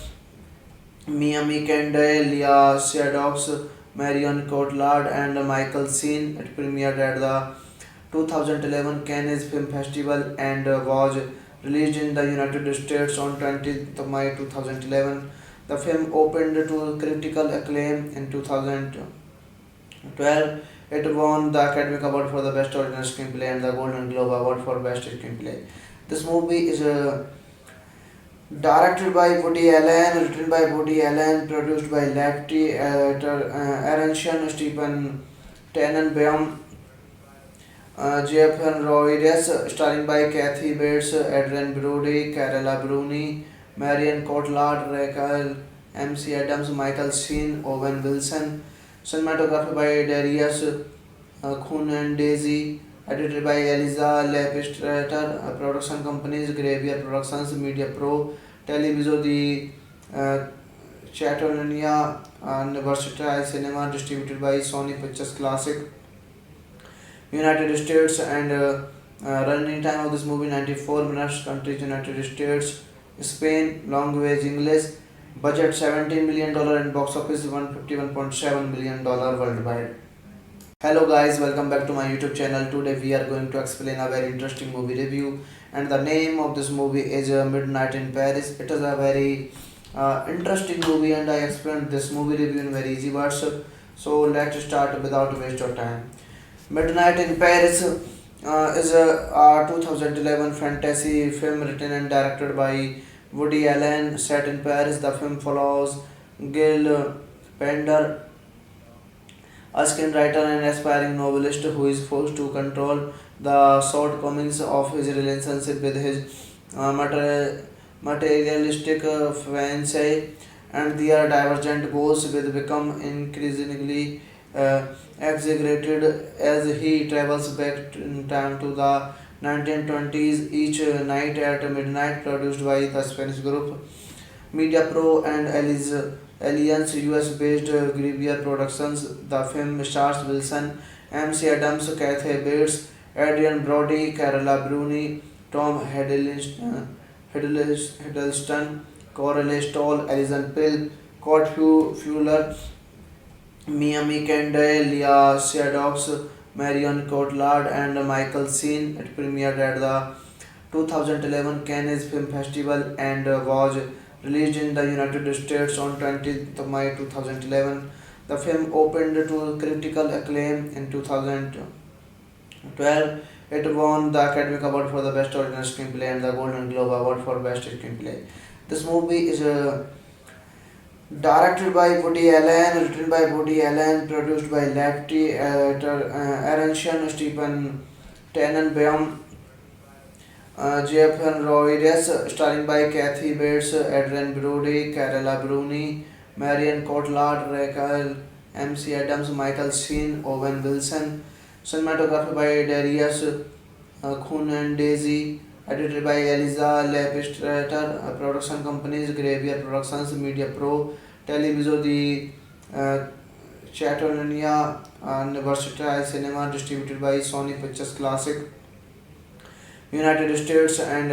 Speaker 2: Miami Kendall, Leah Shadows, Marion Cotillard, and Michael Sheen. It premiered at the 2011 Cannes Film Festival and was released in the United States on 20th May 2011. The film opened to critical acclaim in 2012. It won the Academy Award for the Best Original Screenplay and the Golden Globe Award for Best Screenplay. This movie is directed by Woody Allen, written by Woody Allen, produced by Lefty, Aronson, Stephen Tannenbaum, Jeff Roides, starring by Kathy Bates, Adrian Brody, Carola Bruni, Marion Cotillard, Rachel MC Adams, Michael Sheen, Owen Wilson. Cinematography by Darius Daisy, edited by Eliza Lepistrator. Production companies Gruyere Productions, Media Pro, Televiso di Catalonia, and Versatile Cinema, distributed by Sony Pictures Classic, United States, and running time of this movie 94 minutes. Countries United States, Spain, language English, budget $17 million and box office $151.7 million worldwide. Hello guys, welcome back to my YouTube channel. Today we are going to explain a very interesting movie review, and the name of this movie is Midnight in Paris. It is a very interesting movie, and I explained this movie review in very easy words. So let's start without waste of time. Midnight in Paris is a 2011 fantasy film written and directed by Woody Allen, set in Paris. The film follows Gil Pender, a screenwriter and aspiring novelist who is forced to control the shortcomings of his relationship with his materialistic fiancée, and their divergent goals will become increasingly exaggerated as he travels back in time to the 1920s. Each night at midnight, produced by the Spanish group Media Pro and Alliance US-based Gruyere Productions. The film stars Wilson, MC Adams, Kathy Bates, Adrian Brody, Carola Bruni, Tom Hiddleston, Coralie Stoll, Alison Pill, Kurt Fuller, Miami Kendall, Leah Shadows, Marion Cotillard, and Michael Sheen. It premiered at the 2011 Cannes Film Festival and was released in the United States on 20th May 2011. The film opened to critical acclaim in 2012. It won the Academy Award for the Best Original Screenplay and the Golden Globe Award for Best Screenplay. This movie is directed by Woody Allen, written by Woody Allen, produced by Lefty, Aronson, Stephen Tannenbaum, Jeff Roides, starring by Kathy Bates, Adrian Brody, Carola Bruni, Marion Cotillard, Rachel MC Adams, Michael Sheen, Owen Wilson. Cinematography by Darius Daisy, edited by Eliza Lepistrator. Production companies Gruyere Productions, Media Pro, Televiso di Catalonia, and Versatile Cinema, distributed by Sony Pictures Classic, United States, and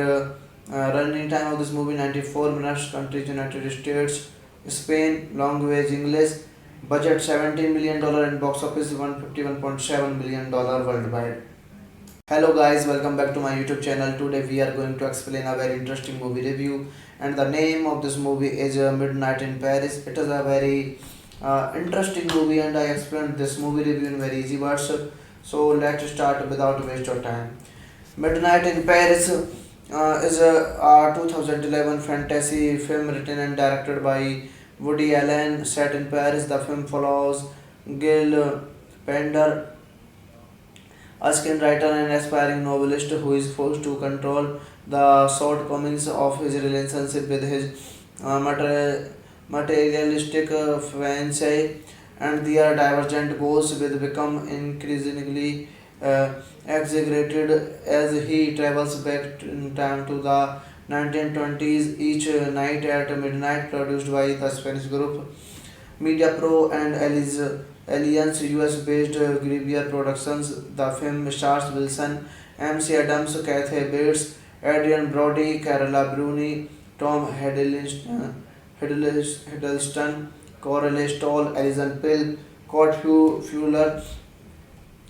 Speaker 2: running time of this movie 94 minutes. Countries United States, Spain, language English, budget $17 million and box office $151.7 million worldwide. Hello guys, welcome back to my YouTube channel. Today we are going to explain a very interesting movie review, and the name of this movie is Midnight in Paris. It is a very interesting movie, and I explained this movie review in very easy words. So let's start without waste of time. Midnight in Paris is a 2011 fantasy film written and directed by Woody Allen, set in Paris. The film follows Gil Pender, a screenwriter and aspiring novelist who is forced to control the shortcomings of his relationship with his materialistic fiancée, and their divergent goals will become increasingly exaggerated as he travels back in time to the 1920s. Each night at midnight, produced by the Spanish group Media Pro and Alliance US-based Gruyere Productions. The film stars Wilson, MC Adams, Kathy Bates, Adrian Brody, Carola Bruni, Tom Hiddleston, Coralie Stoll, Alison Pill, Kurt Fuller,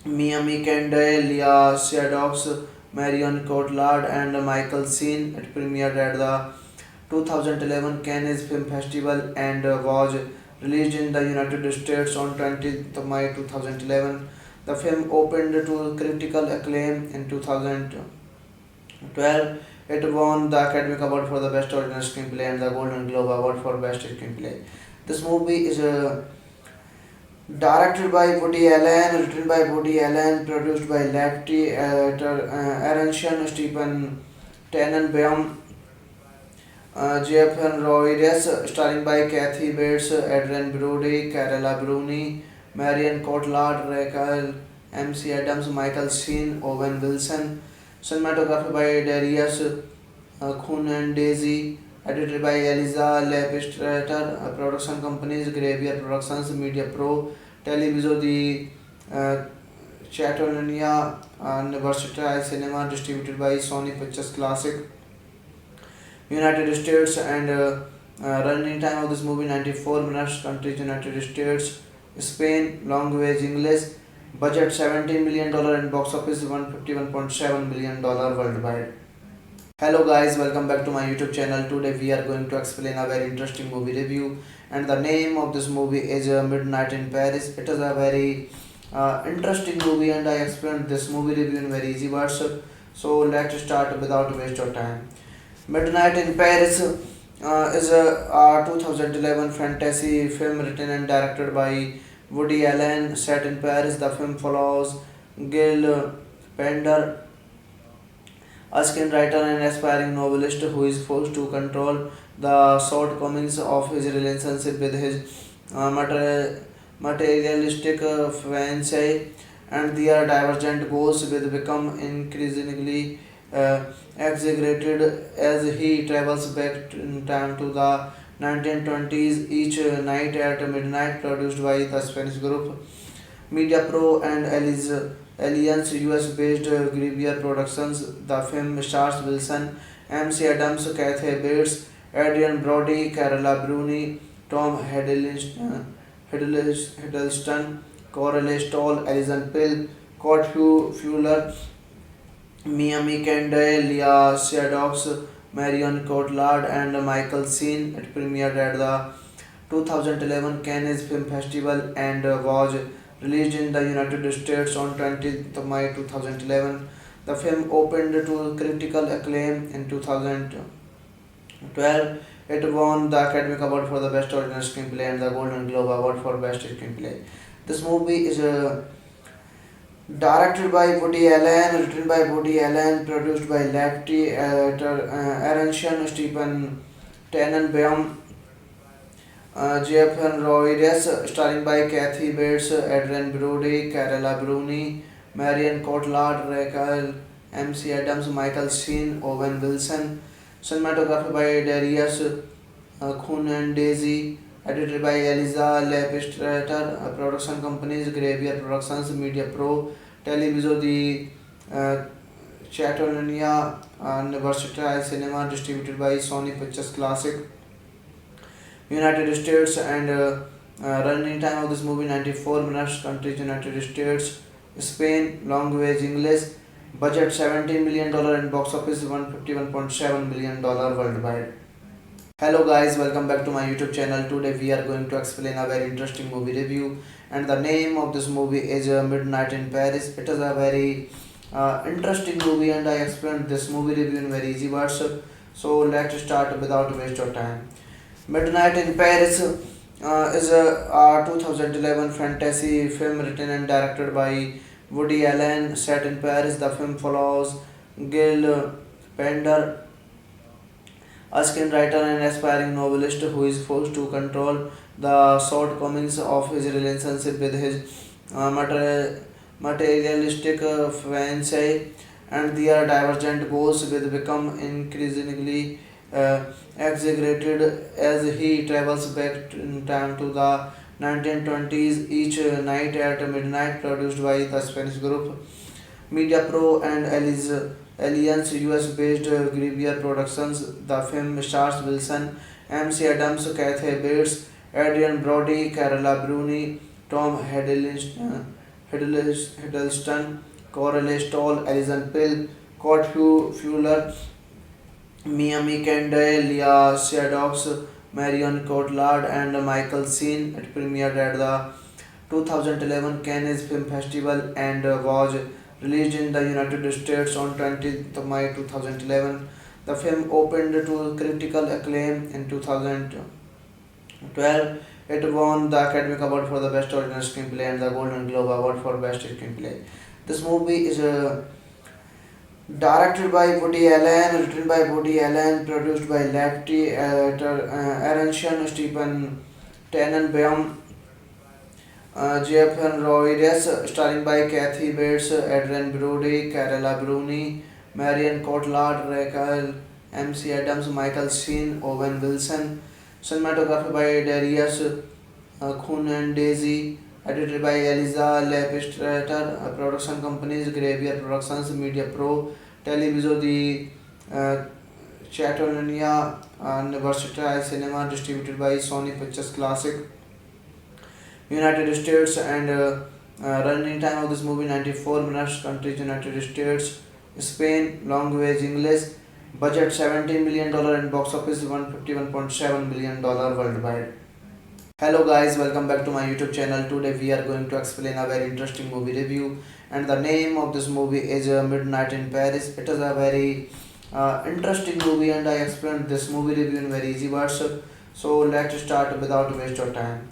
Speaker 2: Miami Kendall, Leah Shadows, Marion Cotillard, and Michael Sheen. It premiered at the 2011 Cannes Film Festival and was released in the United States on 20th May 2011. The film opened to critical acclaim in 2012. It won the Academy Award for the Best Original Screenplay and the Golden Globe Award for Best Screenplay. This movie is directed by Woody Allen, written by Woody Allen, produced by Lefty, Aronson, Stephen Tannenbaum, Jeff Roides, starring by Kathy Bates, Adrian Brody, Carola Bruni, Marion Cotillard, Rachel MC Adams, Michael Sheen, Owen Wilson. Cinematography by Darius Daisy, edited by Eliza Lepistrator, production companies Graveyard Productions, Media Pro, Televiso di Catalonia, and Versatile Cinema, distributed by Sony Pictures Classic, United States, and running time of this movie 94 minutes. Countries United States, Spain, language English, budget $17 million and box office $151.7 million worldwide. Hello guys, welcome back to my YouTube channel. Today we are going to explain a very interesting movie review, and the name of this movie is Midnight in Paris. It is a very interesting movie, and I explained this movie review in very easy words. So let's start without waste of time. Midnight in Paris is a 2011 fantasy film written and directed by Woody Allen, set in Paris. The film follows Gil Pender, a screenwriter and aspiring novelist who is forced to control the shortcomings of his relationship with his materialistic fiancée, and their divergent goals will become increasingly exaggerated as he travels back in time to the 1920s. Each night at midnight, produced by the Spanish group Media Pro and Alliance US-based Grivier Productions. The film stars Wilson, MC Adams, Kathy Bates, Adrian Brody, Carola Bruni, Tom Hiddleston, Coralie Stoll, Alison Pill, Kurt Fuller, Miami Kendall, Leah Shadows, Marion Cotillard, and Michael Sheen. It premiered at the 2011 Cannes Film Festival and was released in the United States on 20th May 2011. The film opened to critical acclaim in 2012. It won the Academy Award for the Best Original Screenplay and the Golden Globe Award for Best Screenplay. This movie is directed by Woody Allen, written by Woody Allen, produced by Lefty, Aronson, Stephen Tannenbaum, Jeff Roides, starring by Kathy Bates, Adrian Brody, Carola Bruni, Marion Cotillard, Rachel MC Adams, Michael Sheen, Owen Wilson. Cinematography by Darius Khunendezi, edited by Eliza Lepistrator, production companies Graveyard Productions, Media Pro, Televiso di Catalonia, and Versatile Cinema, distributed by Sony Pictures Classic, United States, and running time of this movie 94 minutes. Countries United States, Spain, language English, budget $17 million and box office $151.7 million worldwide. Hello guys, welcome back to my YouTube channel. Today we are going to explain a very interesting movie review, and the name of this movie is Midnight in Paris. It is a very interesting movie, and I explained this movie review in very easy words. So let's start without waste of time. Midnight in Paris is a 2011 fantasy film written and directed by Woody Allen, set in Paris. The film follows Gil Pender, a screenwriter and aspiring novelist who is forced to control the shortcomings of his relationship with his materialistic fiancée, and their divergent goals will become increasingly exaggerated as he travels back in time to the 1920s. Each night at midnight, produced by the Spanish group Media Pro and Alliance US-based Grivier Productions. The film stars Wilson, MC Adams, Kathy Bates, Adrian Brody, Carola Bruni, Tom Hiddleston, Coralie Stoll, Alison Pill, Kurt Fuller, Miami Kendall, Leah Shadows, Marion Cotillard, and Michael Sheen. It premiered at the 2011 Cannes Film Festival and was released in the United States on 20th May 2011. The film opened to critical acclaim in 2012. It won the Academy Award for the Best Original Screenplay and the Golden Globe Award for Best Screenplay. This movie is directed by Woody Allen, written by Woody Allen, produced by Lefty, Aronson, Stephen Tannenbaum, Jeff Roides, starring by Kathy Bates, Adrian Brody, Carola Bruni, Marion Cotillard, Rachel MC Adams, Michael Sheen, Owen Wilson. Cinematography by Darius Daisy. Edited by Eliza Lepistrator. Production companies Graveyard Productions, Media Pro, Televiso di Catalonia, and Versatile Cinema. Distributed by Sony Pictures Classic, United States, and running time of this movie 94 minutes. Countries United States, Spain. Language English. Budget $17 million and box office $151.7 million worldwide. Hello guys, welcome back to my YouTube channel. Today we are going to explain a very interesting movie review, and the name of this movie is Midnight in Paris. It is a very interesting movie, and I explained this movie review in very easy words. So let's start without waste of time.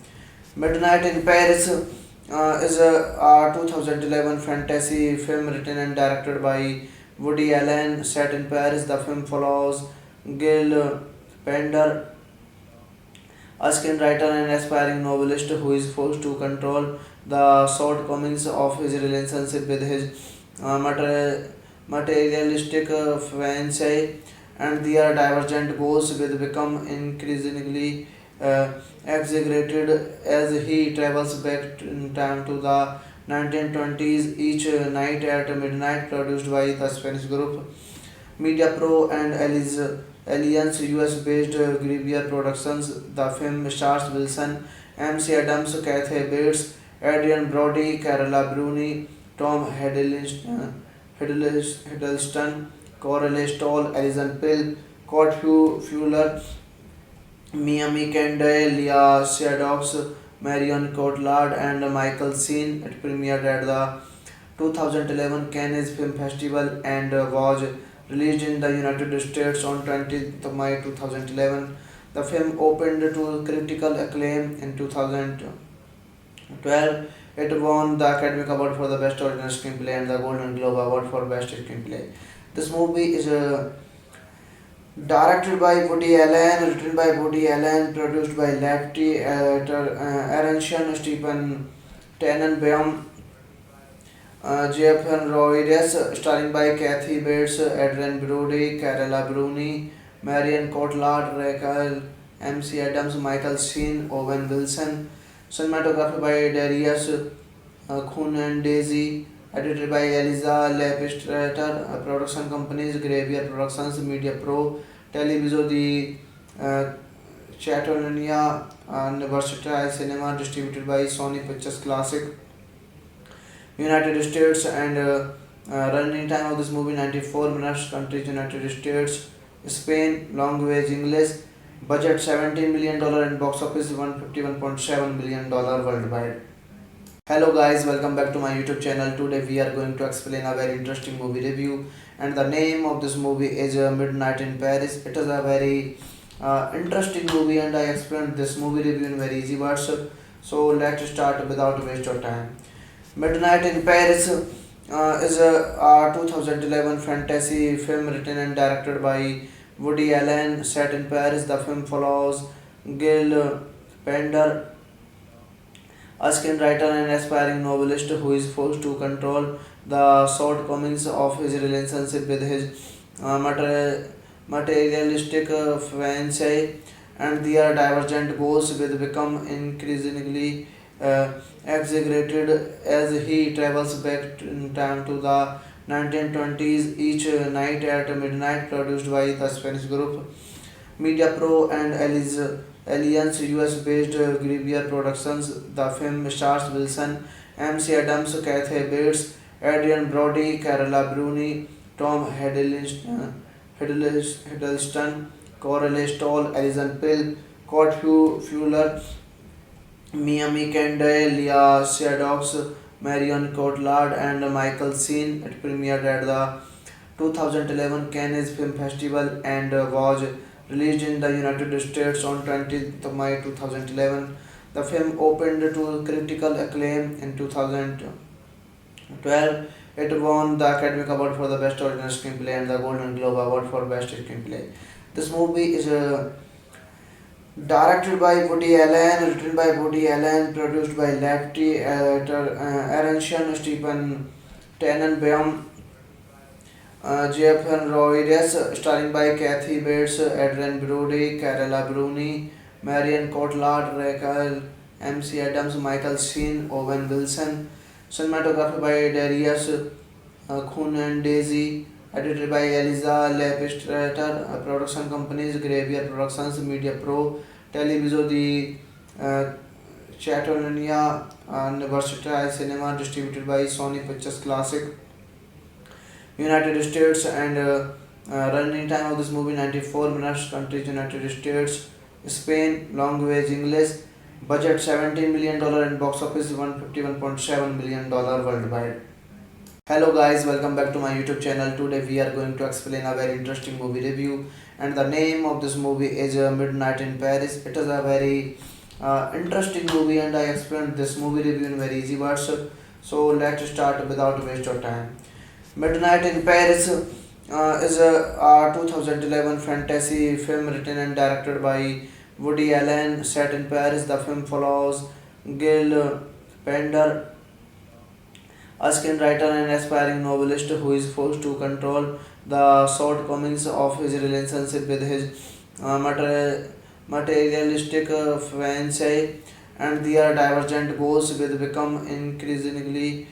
Speaker 2: Midnight in Paris is a 2011 fantasy film written and directed by Woody Allen, set in Paris. The film follows Gil Pender, a screenwriter and aspiring novelist who is forced to control the shortcomings of his relationship with his materialistic fiancée, and their divergent goals will become increasingly exaggerated as he travels back in time to the 1920s. Each night at midnight, produced by the Spanish group Media Pro and Alliance US-based Grivier Productions. The film stars Wilson, MC Adams, Kathy Bates, Adrian Brody, Carola Bruni, Tom Hiddleston, Coralie Stoll, Alison Pill, Kurt Fuller, Miami Kendall, Leah Shadows, Marion Cotillard, and Michael Sheen. It premiered at the 2011 Cannes Film Festival and was released in the United States on 20th May 2011. The film opened to critical acclaim in 2012. It won the Academy Award for the Best Original Screenplay and the Golden Globe Award for Best Screenplay. This movie is directed by Woody Allen, written by Woody Allen, produced by Lefty, Aronson, Stephen Tannenbaum, Jeff Roides, starring by Kathy Bates, Adrian Brody, Carola Bruni, Marion Cotillard, Rachel MC Adams, Michael Sheen, Owen Wilson. Cinematography by Darius Daisy. Edited by Eliza Lepistrator. Production companies Graveyard Productions, Media Pro, Televiso di Catalonia, and Versatile Cinema. Distributed by Sony Pictures Classic, United States, and running time of this movie 94 minutes. Countries United States, Spain. Language English. Budget $17 million and box office $151.7 million worldwide. Hello guys, welcome back to my YouTube channel. Today we are going to explain a very interesting movie review, and the name of this movie is Midnight in Paris. It is a very interesting movie, and I explained this movie review in very easy words. So let's start without waste of time. Midnight in Paris is a 2011 fantasy film written and directed by Woody Allen, set in Paris. The film follows Gil Pender, a screenwriter and aspiring novelist who is forced to control the shortcomings of his relationship with his materialistic fiancée, and their divergent goals will become increasingly exaggerated as he travels back in time to the 1920s. Each night at midnight, produced by the Spanish group Media Pro and Alliance US-based Grivier Productions. The film stars Wilson, MC Adams, Kathy Bates, Adrian Brody, Carola Bruni, Tom Hiddleston, Coralie Stoll, Alison Pill, Kurt Fuller, Miami Kendall, Leah Shadows, Marion Cotillard, and Michael Sheen. It premiered at the 2011 Cannes Film Festival and was released in the United States on 20th May 2011. The film opened to critical acclaim in 2012. It won the Academy Award for the Best Original Screenplay and the Golden Globe Award for Best Screenplay. This movie is directed by Woody Allen, written by Woody Allen, produced by Lefty, Aronson, Stephen Tannenbaum, Jeff Roides, starring by Kathy Bates, Adrian Brody, Carola Bruni, Marion Cotillard, Rachel MC Adams, Michael Sheen, Owen Wilson. Cinematography by Darius Khun and Daisy. Edited by Eliza Lepistrator. Production companies Graveyard Productions, Media Pro, Televiso di Catalonia, and Versatile Cinema. Distributed by Sony Pictures Classic, United States, and running time of this movie 94 minutes. Countries United States, Spain, language English. Budget $17 million and box office $151.7 million worldwide. Hello guys, welcome back to my YouTube channel. Today we are going to explain a very interesting movie review, and the name of this movie is Midnight in Paris. It is a very interesting movie, and I explained this movie review in very easy words. So let's start without waste of time. Midnight in Paris is a 2011 fantasy film written and directed by Woody Allen, set in Paris. The film follows Gil Pender, a screenwriter and aspiring novelist who is forced to control the shortcomings of his relationship with his materialistic fiancée, and their divergent goals will become increasingly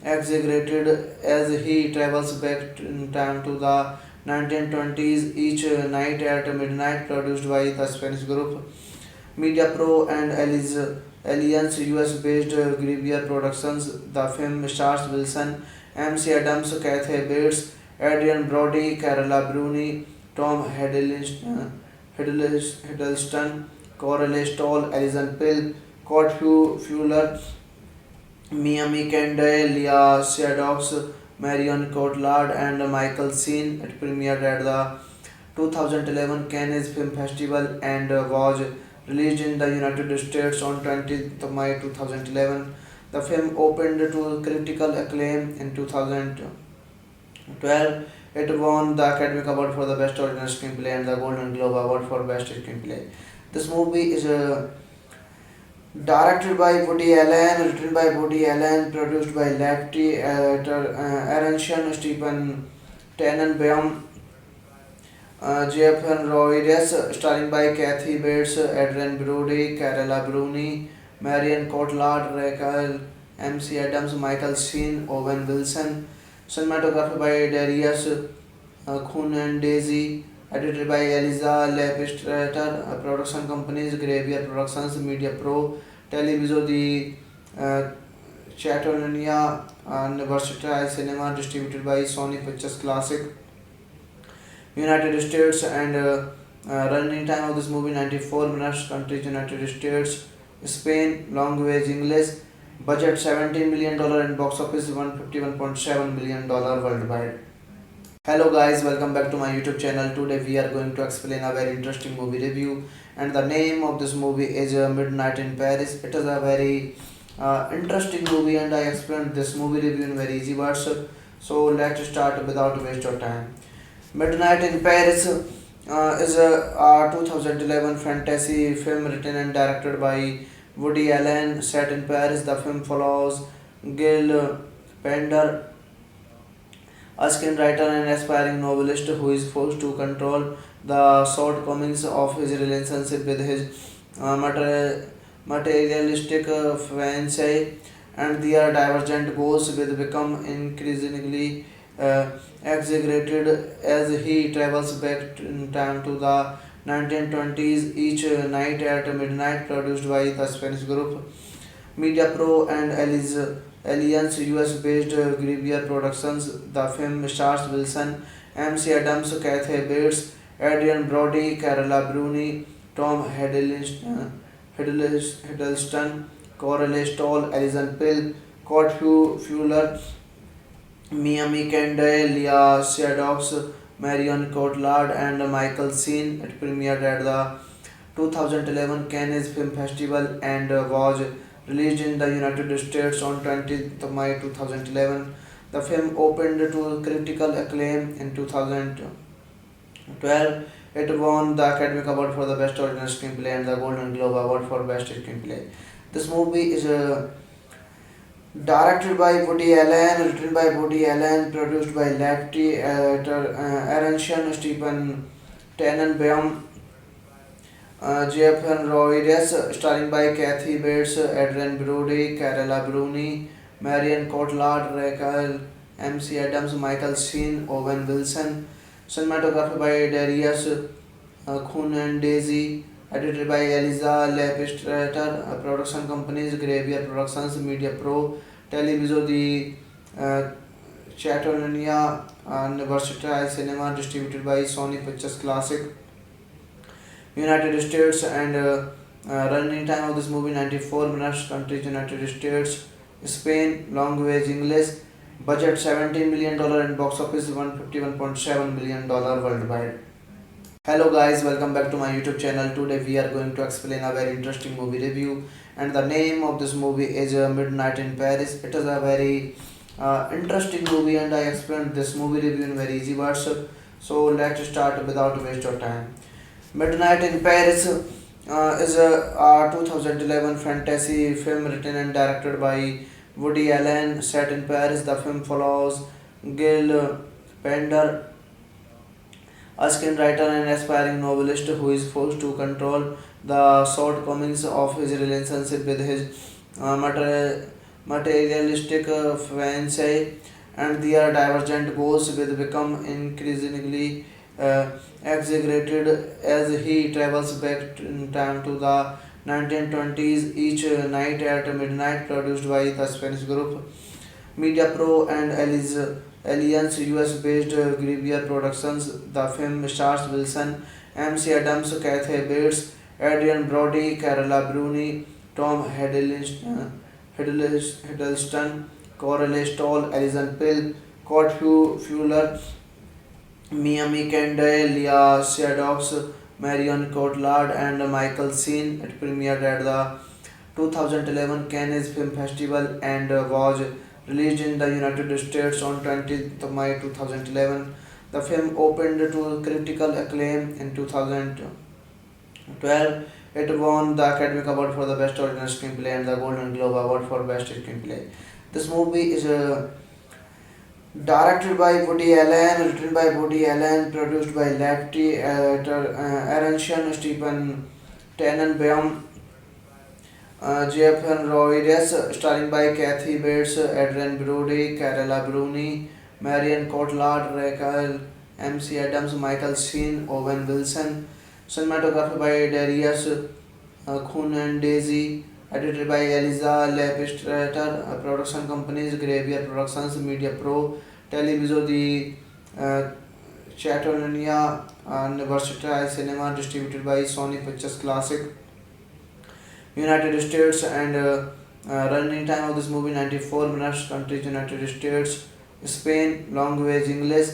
Speaker 2: exaggerated as he travels back in time to the 1920s. Each night at midnight, produced by the Spanish group Media Pro and Alliance US-based Grivier Productions. The film stars Wilson, MC Adams, Kathy Bates, Adrian Brody, Carola Bruni, Tom Hiddleston, Coralie Stoll, Alison Pill, Kurt Fuller, Miami Kendall, Leah Shadows, Marion Cotillard, and Michael Sheen. It premiered at the 2011 Cannes Film Festival and was released in the United States on 20th May 2011. The film opened to critical acclaim in 2012. It won the Academy Award for the Best Original Screenplay and the Golden Globe Award for Best Screenplay. This movie is directed by Woody Allen, written by Woody Allen, produced by Lefty, Aronson, Stephen Tannenbaum, Jeff Roides, starring by Kathy Bates, Adrian Brody, Carola Bruni, Marion Cotillard, Rachel MC Adams, Michael Sheen, Owen Wilson. Cinematography by Darius Khun and Daisy. Edited by Eliza Lepistrator. Production companies Graveyard Productions, Media Pro, Televiso di Catalonia, and Versatile Cinema. Distributed by Sony Pictures Classic, United States, and running time of this movie 94 minutes. Countries United States, Spain, language English. Budget $17 million and box office $151.7 million worldwide. Hello guys, welcome back to my YouTube channel. Today we are going to explain a very interesting movie review, and the name of this movie is Midnight in Paris. It is a very interesting movie, and I explained this movie review in very easy words. So let's start without waste of time. Midnight in Paris is a 2011 fantasy film written and directed by Woody Allen, set in Paris. The film follows Gil Pender, a screenwriter and aspiring novelist who is forced to control the shortcomings of his relationship with his materialistic fiancée, and their divergent goals will become increasingly exaggerated as he travels back in time to the 1920s. Each night at midnight, produced by the Spanish group Media Pro and Alliance US-based Grivier Productions. The film stars Wilson, MC Adams, Kathy Bates, Adrian Brody, Carola Bruni, Tom Hiddleston, Coralie Stoll, Alison Pill, Kurt Fuller, Miami Kendall, Leah Shadows, Marion Cotillard, and Michael Sheen. It premiered at the 2011 Cannes Film Festival and was released in the United States on 20th May 2011. The film opened to critical acclaim in 2012. It won the Academy Award for the Best Original Screenplay and the Golden Globe Award for Best Screenplay. This movie is Directed by Woody Allen, written by Woody Allen, produced by Lefty, Aronson, Stephen Tannenbaum, Jeff Roides, starring by Kathy Bates, Adrian Brody, Carola Bruni, Marion Cotillard, Rachel MC Adams, Michael Sheen, Owen Wilson. Cinematography by Darius Khun and Daisy. Edited by Eliza Lepistrator. Production companies Graveyard Productions, Media Pro, Televiso di Catalonia, and Versatile Cinema. Distributed by Sony Pictures Classic, United States, and running time of this movie 94 minutes. Countries United States, Spain, language English. Budget $17 million and box office $151.7 million worldwide. Hello guys, welcome back to my YouTube channel. Today we are going to explain a very interesting movie review, and the name of this movie is Midnight in Paris. It is a very interesting movie, and I explained this movie review in very easy words. So let's start without waste of time. Midnight in Paris is a 2011 fantasy film written and directed by Woody Allen, set in Paris. The film follows Gil Pender, a screenwriter and aspiring novelist who is forced to control the shortcomings of his relationship with his materialistic fiancée, and their divergent goals will become increasingly exaggerated as he travels back in time to the 1920s. Each night at midnight, produced by the Spanish group Media Pro and Alliance US-based Grivier Productions. The film stars Wilson, MC Adams, Kathy Bates, Adrian Brody, Carola Bruni, Tom Hiddleston, Coralie Stoll, Alison Pill, Kurt Fuller, Miami Kendall, Leah Shadows, Marion Cotillard, and Michael Sheen. It premiered at the 2011 Cannes Film Festival and was released in the United States on 20th May 2011. The film opened to critical acclaim in 2012. It won the Academy Award for the Best Original Screenplay and the Golden Globe Award for Best Screenplay. This movie is directed by Woody Allen, written by Woody Allen, produced by Lefty, Aronson, Stephen Tannenbaum, Jeff Roides, starring by Kathy Bates, Adrian Brody, Carola Bruni, Marion Cotillard, Rachel MC Adams, Michael Sheen, Owen Wilson. Cinematography by Darius Khun and Daisy. Edited by Eliza Lepistrator. Production companies Graveyard Productions, Media Pro, Televiso di Catalonia, and Versatile Cinema. Distributed by Sony Pictures Classic, United States, and running time of this movie 94 minutes. Countries United States, Spain, language English.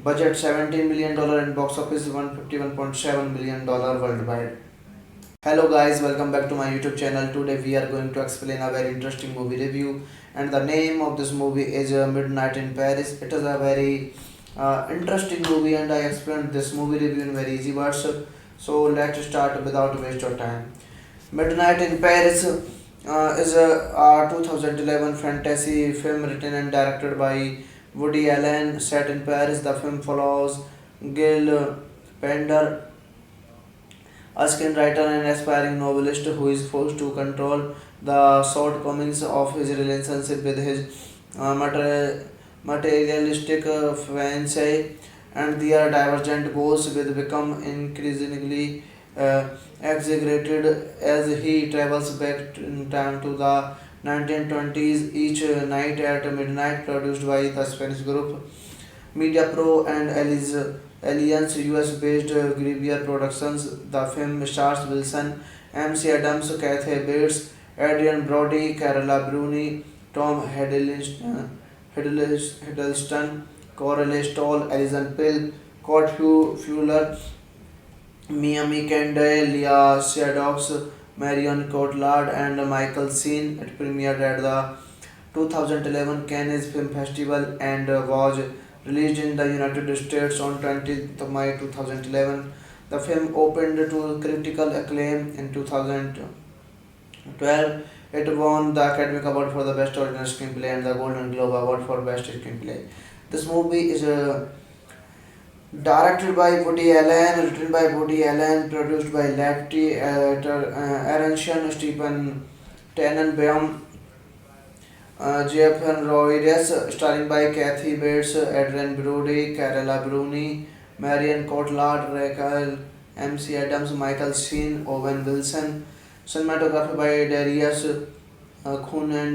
Speaker 2: Budget $17 million and box office $151.7 million worldwide. Hello guys, welcome back to my YouTube channel. Today we are going to explain a very interesting movie review, and the name of this movie is Midnight in Paris. It is a very interesting movie, and I explained this movie review in very easy words. So let's start without waste of time. Midnight in Paris is a 2011 fantasy film written and directed by Woody Allen, set in Paris. The film follows Gil Pender, a screenwriter and aspiring novelist who is forced to control the shortcomings of his relationship with his materialistic fiancée, and their divergent goals will become increasingly exaggerated as he travels back in time to the 1920s. Each night at midnight, produced by the Spanish group Media Pro and Alliance US-based Grivier Productions. The film stars Wilson, MC Adams, Kathy Bates, Adrian Brody, Carola Bruni, Tom Hiddleston, Coralie Stoll, Alison Pill, Kurt Fuller, Miami Kendall, Leah Shadows, Marion Cotillard, and Michael Sheen. It premiered at the 2011 Cannes Film Festival and was released in the United States on 20th May 2011. The film opened to critical acclaim in 2012. It won the Academy Award for the Best Original Screenplay and the Golden Globe Award for Best Screenplay. This movie is directed by Woody Allen, written by Woody Allen, produced by Lefty, Aronson, Stephen Tannenbaum, Jeff Roides, starring by Kathy Bates, Adrian Brody, Carola Bruni, Marion Cotillard, Rachel MC Adams, Michael Sheen, Owen Wilson. Cinematography by Darius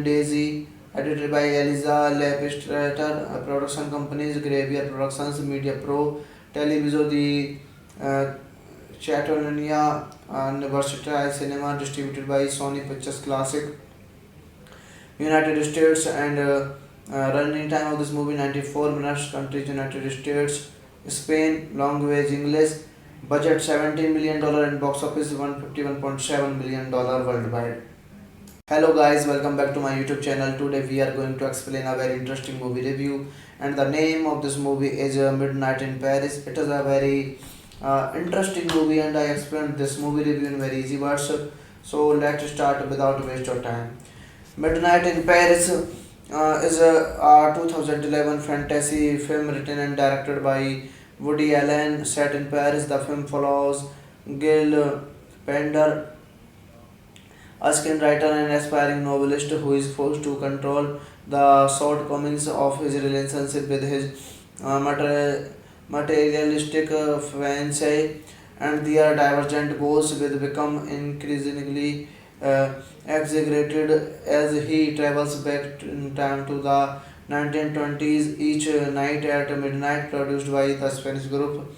Speaker 2: Daisy, edited by Eliza Lepistrator, production companies Graveyard Productions, Media Pro, Televiso di Catalonia, and Versatile Cinema, distributed by Sony Pictures Classic, United States, and running time of this movie 94 minutes, countries United States, Spain, language English, budget $17 million and box office $151.7 million worldwide. Hello guys, welcome back to my YouTube channel. Today we are going to explain a very interesting movie review, and the name of this movie is Midnight in Paris. It is a very interesting movie, and I explained this movie review in very easy words. So let's start without waste of time. Midnight in Paris is a 2011 fantasy film written and directed by Woody Allen, set in Paris. The film follows Gil Pender, a screenwriter and aspiring novelist who is forced to control the shortcomings of his relationship with his materialistic fiancée, and their divergent goals will become increasingly exaggerated as he travels back in time to the 1920s. Each night at midnight, produced by the Spanish group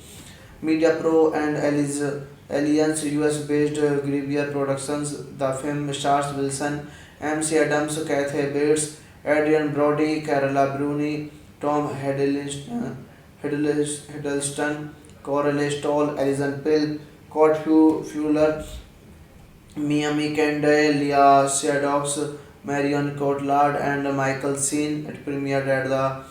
Speaker 2: Media Pro and Alliance US-based Grivier Productions. The film stars Wilson, MC Adams, Kathy Bates, Adrian Brody, Carola Bruni, Tom Hiddleston, Coralie Stoll, Alison Pill, Kurt Fuller, Miami Kendall, Leah Shadows, Marion Cotillard, and Michael Sheen. It premiered at the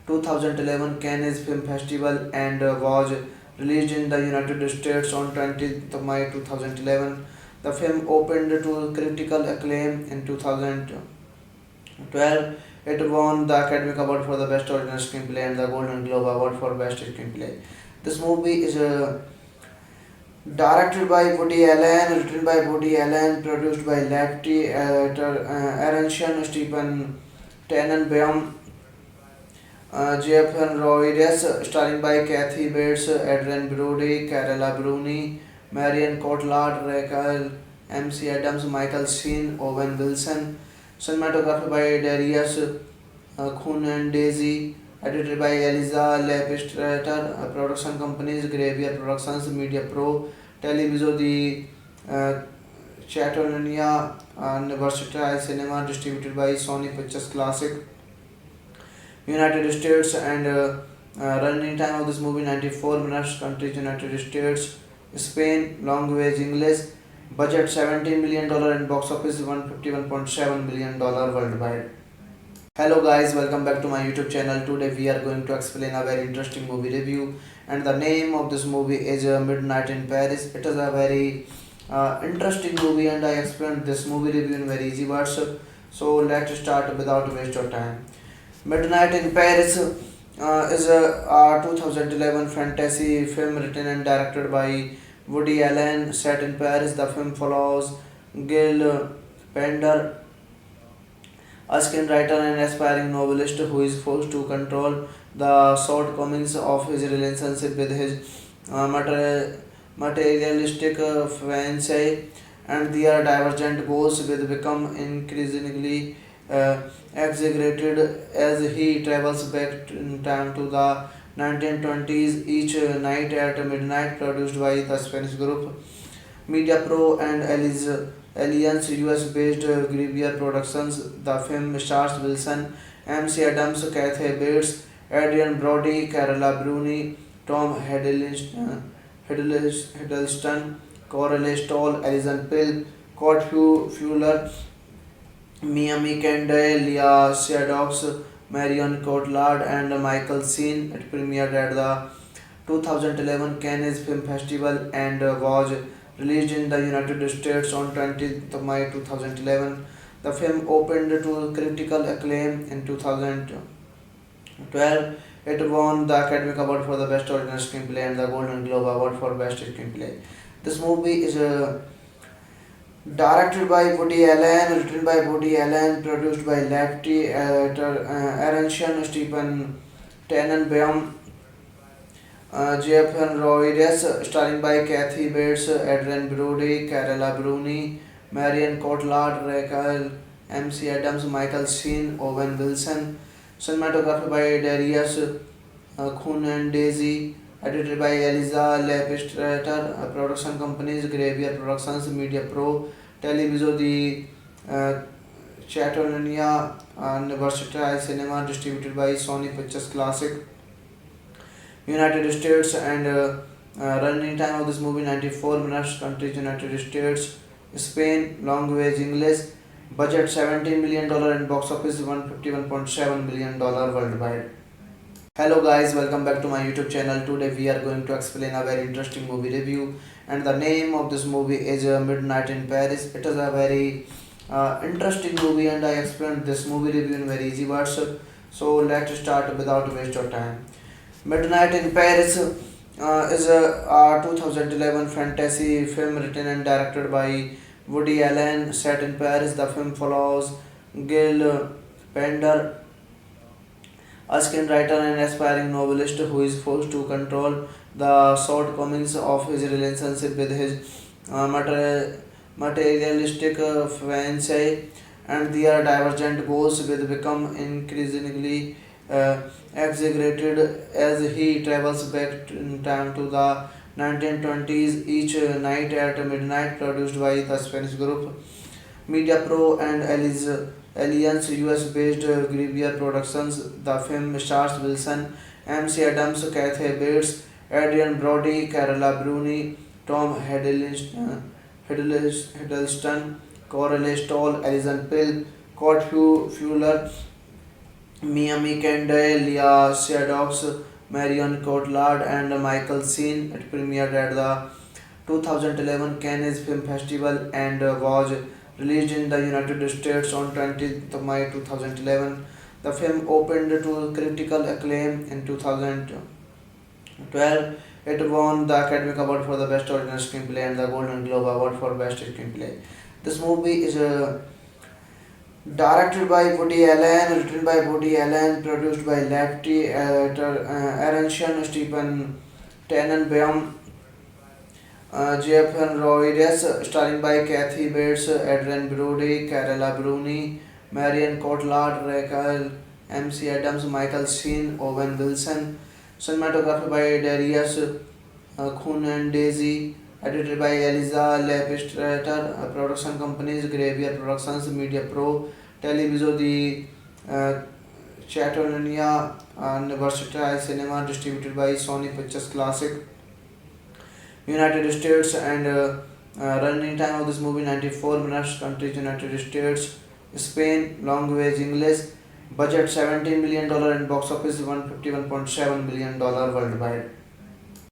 Speaker 2: 2011 Cannes Film Festival and was released in the United States on 20th May 2011. The film opened to critical acclaim in 2012. It won the Academy Award for the Best Original Screenplay and the Golden Globe Award for Best Screenplay. This movie is directed by Woody Allen, written by Woody Allen, produced by Lefty, Aronson, Stephen Tannenbaum, Jeff Roides, starring by Kathy Bates, Adrian Brody, Carola Bruni, Marion Cotillard, Rachel MC Adams, Michael Sheen, Owen Wilson. Cinematography by Darius Daisy, edited by Eliza Lepistrator, production companies Graveyard Productions, Media Pro, Televiso di Catalonia, and Versatile Cinema, distributed by Sony Pictures Classic, United States, and running time of this movie 94 minutes, countries United States, Spain, language English, budget $17 million and box office $151.7 million worldwide. Hello guys, welcome back to my YouTube channel. Today we are going to explain a very interesting movie review, and the name of this movie is Midnight in Paris. It is a very interesting movie, and I explained this movie review in very easy words. So let's start without waste of time. Midnight in Paris is a 2011 fantasy film written and directed by Woody Allen, set in Paris. The film follows Gil Pender, a screenwriter and aspiring novelist who is forced to control the shortcomings of his relationship with his materialistic fiancée, and their divergent goals will become increasingly exaggerated as he travels back in time to the 1920s. Each night at midnight, produced by the Spanish group Media Pro and Alliance US-based Grivier Productions. The film stars Wilson, MC Adams, Kathy Bates, Adrian Brody, Carola Bruni, Tom Hiddleston, Coralie Stoll, Alison Pill, Kurt Fuller, Miami Kendall, Leah Shadows, Marion Cotillard, and Michael Sheen. It premiered at the 2011 Cannes Film Festival and was released in the United States on 20th May 2011. The film opened to critical acclaim in 2012. It won the Academy Award for the Best Original Screenplay and the Golden Globe Award for Best Screenplay. This movie is directed by Woody Allen, written by Woody Allen, produced by Lefty, Aronson, Stephen Tannenbaum, Jeff Roides, starring by Kathy Bates, Adrian Brody, Carola Bruni, Marion Cotillard, Rachel MC Adams, Michael Sheen, Owen Wilson. Cinematography by Darius Daisy, edited by Eliza Lepistrator, production companies Graveyard Productions, Media Pro, Televiso di Catalonia, and Versatile Cinema, distributed by Sony Pictures Classic, United States, and running time of this movie 94 minutes. Countries United States, Spain, language English, budget $17 million and box office $151.7 million worldwide. Hello guys, welcome back to my YouTube channel. Today we are going to explain a very interesting movie review, and the name of this movie is Midnight in Paris. It is a very interesting movie, and I explained this movie review in very easy words. So let's start without waste of time. Midnight in Paris is a 2011 fantasy film written and directed by Woody Allen, set in Paris. The film follows Gil Pender, a screenwriter and aspiring novelist who is forced to control the shortcomings of his relationship with his materialistic fiancée, and their divergent goals will become increasingly exaggerated as he travels back in time to the 1920s. Each night at midnight, produced by the Spanish group Media Pro and Alliance US-based Grivier Productions. The film stars Wilson, MC Adams, Kathy Bates, Adrian Brody, Carola Bruni, Tom Hiddleston, Coralie Stoll, Alison Pill, Kurt Fuller, Miami Kendall, Leah Shadows, Marion Cotillard, and Michael Sheen. It premiered at the 2011 Cannes Film Festival and was released in the United States on 20th May 2011. The film opened to critical acclaim in 2012. It won the Academy Award for the Best Original Screenplay and the Golden Globe Award for Best Screenplay. This movie is directed by Woody Allen, written by Woody Allen, produced by Lefty, Aronson, Stephen Tannenbaum, Jeff Roides, starring by Kathy Bates, Adrian Brody, Carola Bruni, Marion Cotillard, Rachel MC Adams, Michael Sheen, Owen Wilson. Cinematography by Darius Daisy, edited by Eliza Lepistrator, production companies Graveyard Productions, Media Pro, Televiso di Catalonia, and Versatile Cinema, distributed by Sony Pictures Classic, United States, and running time of this movie 94 minutes. Countries United States, Spain, language English, budget $17 million and box office $151.7 million worldwide.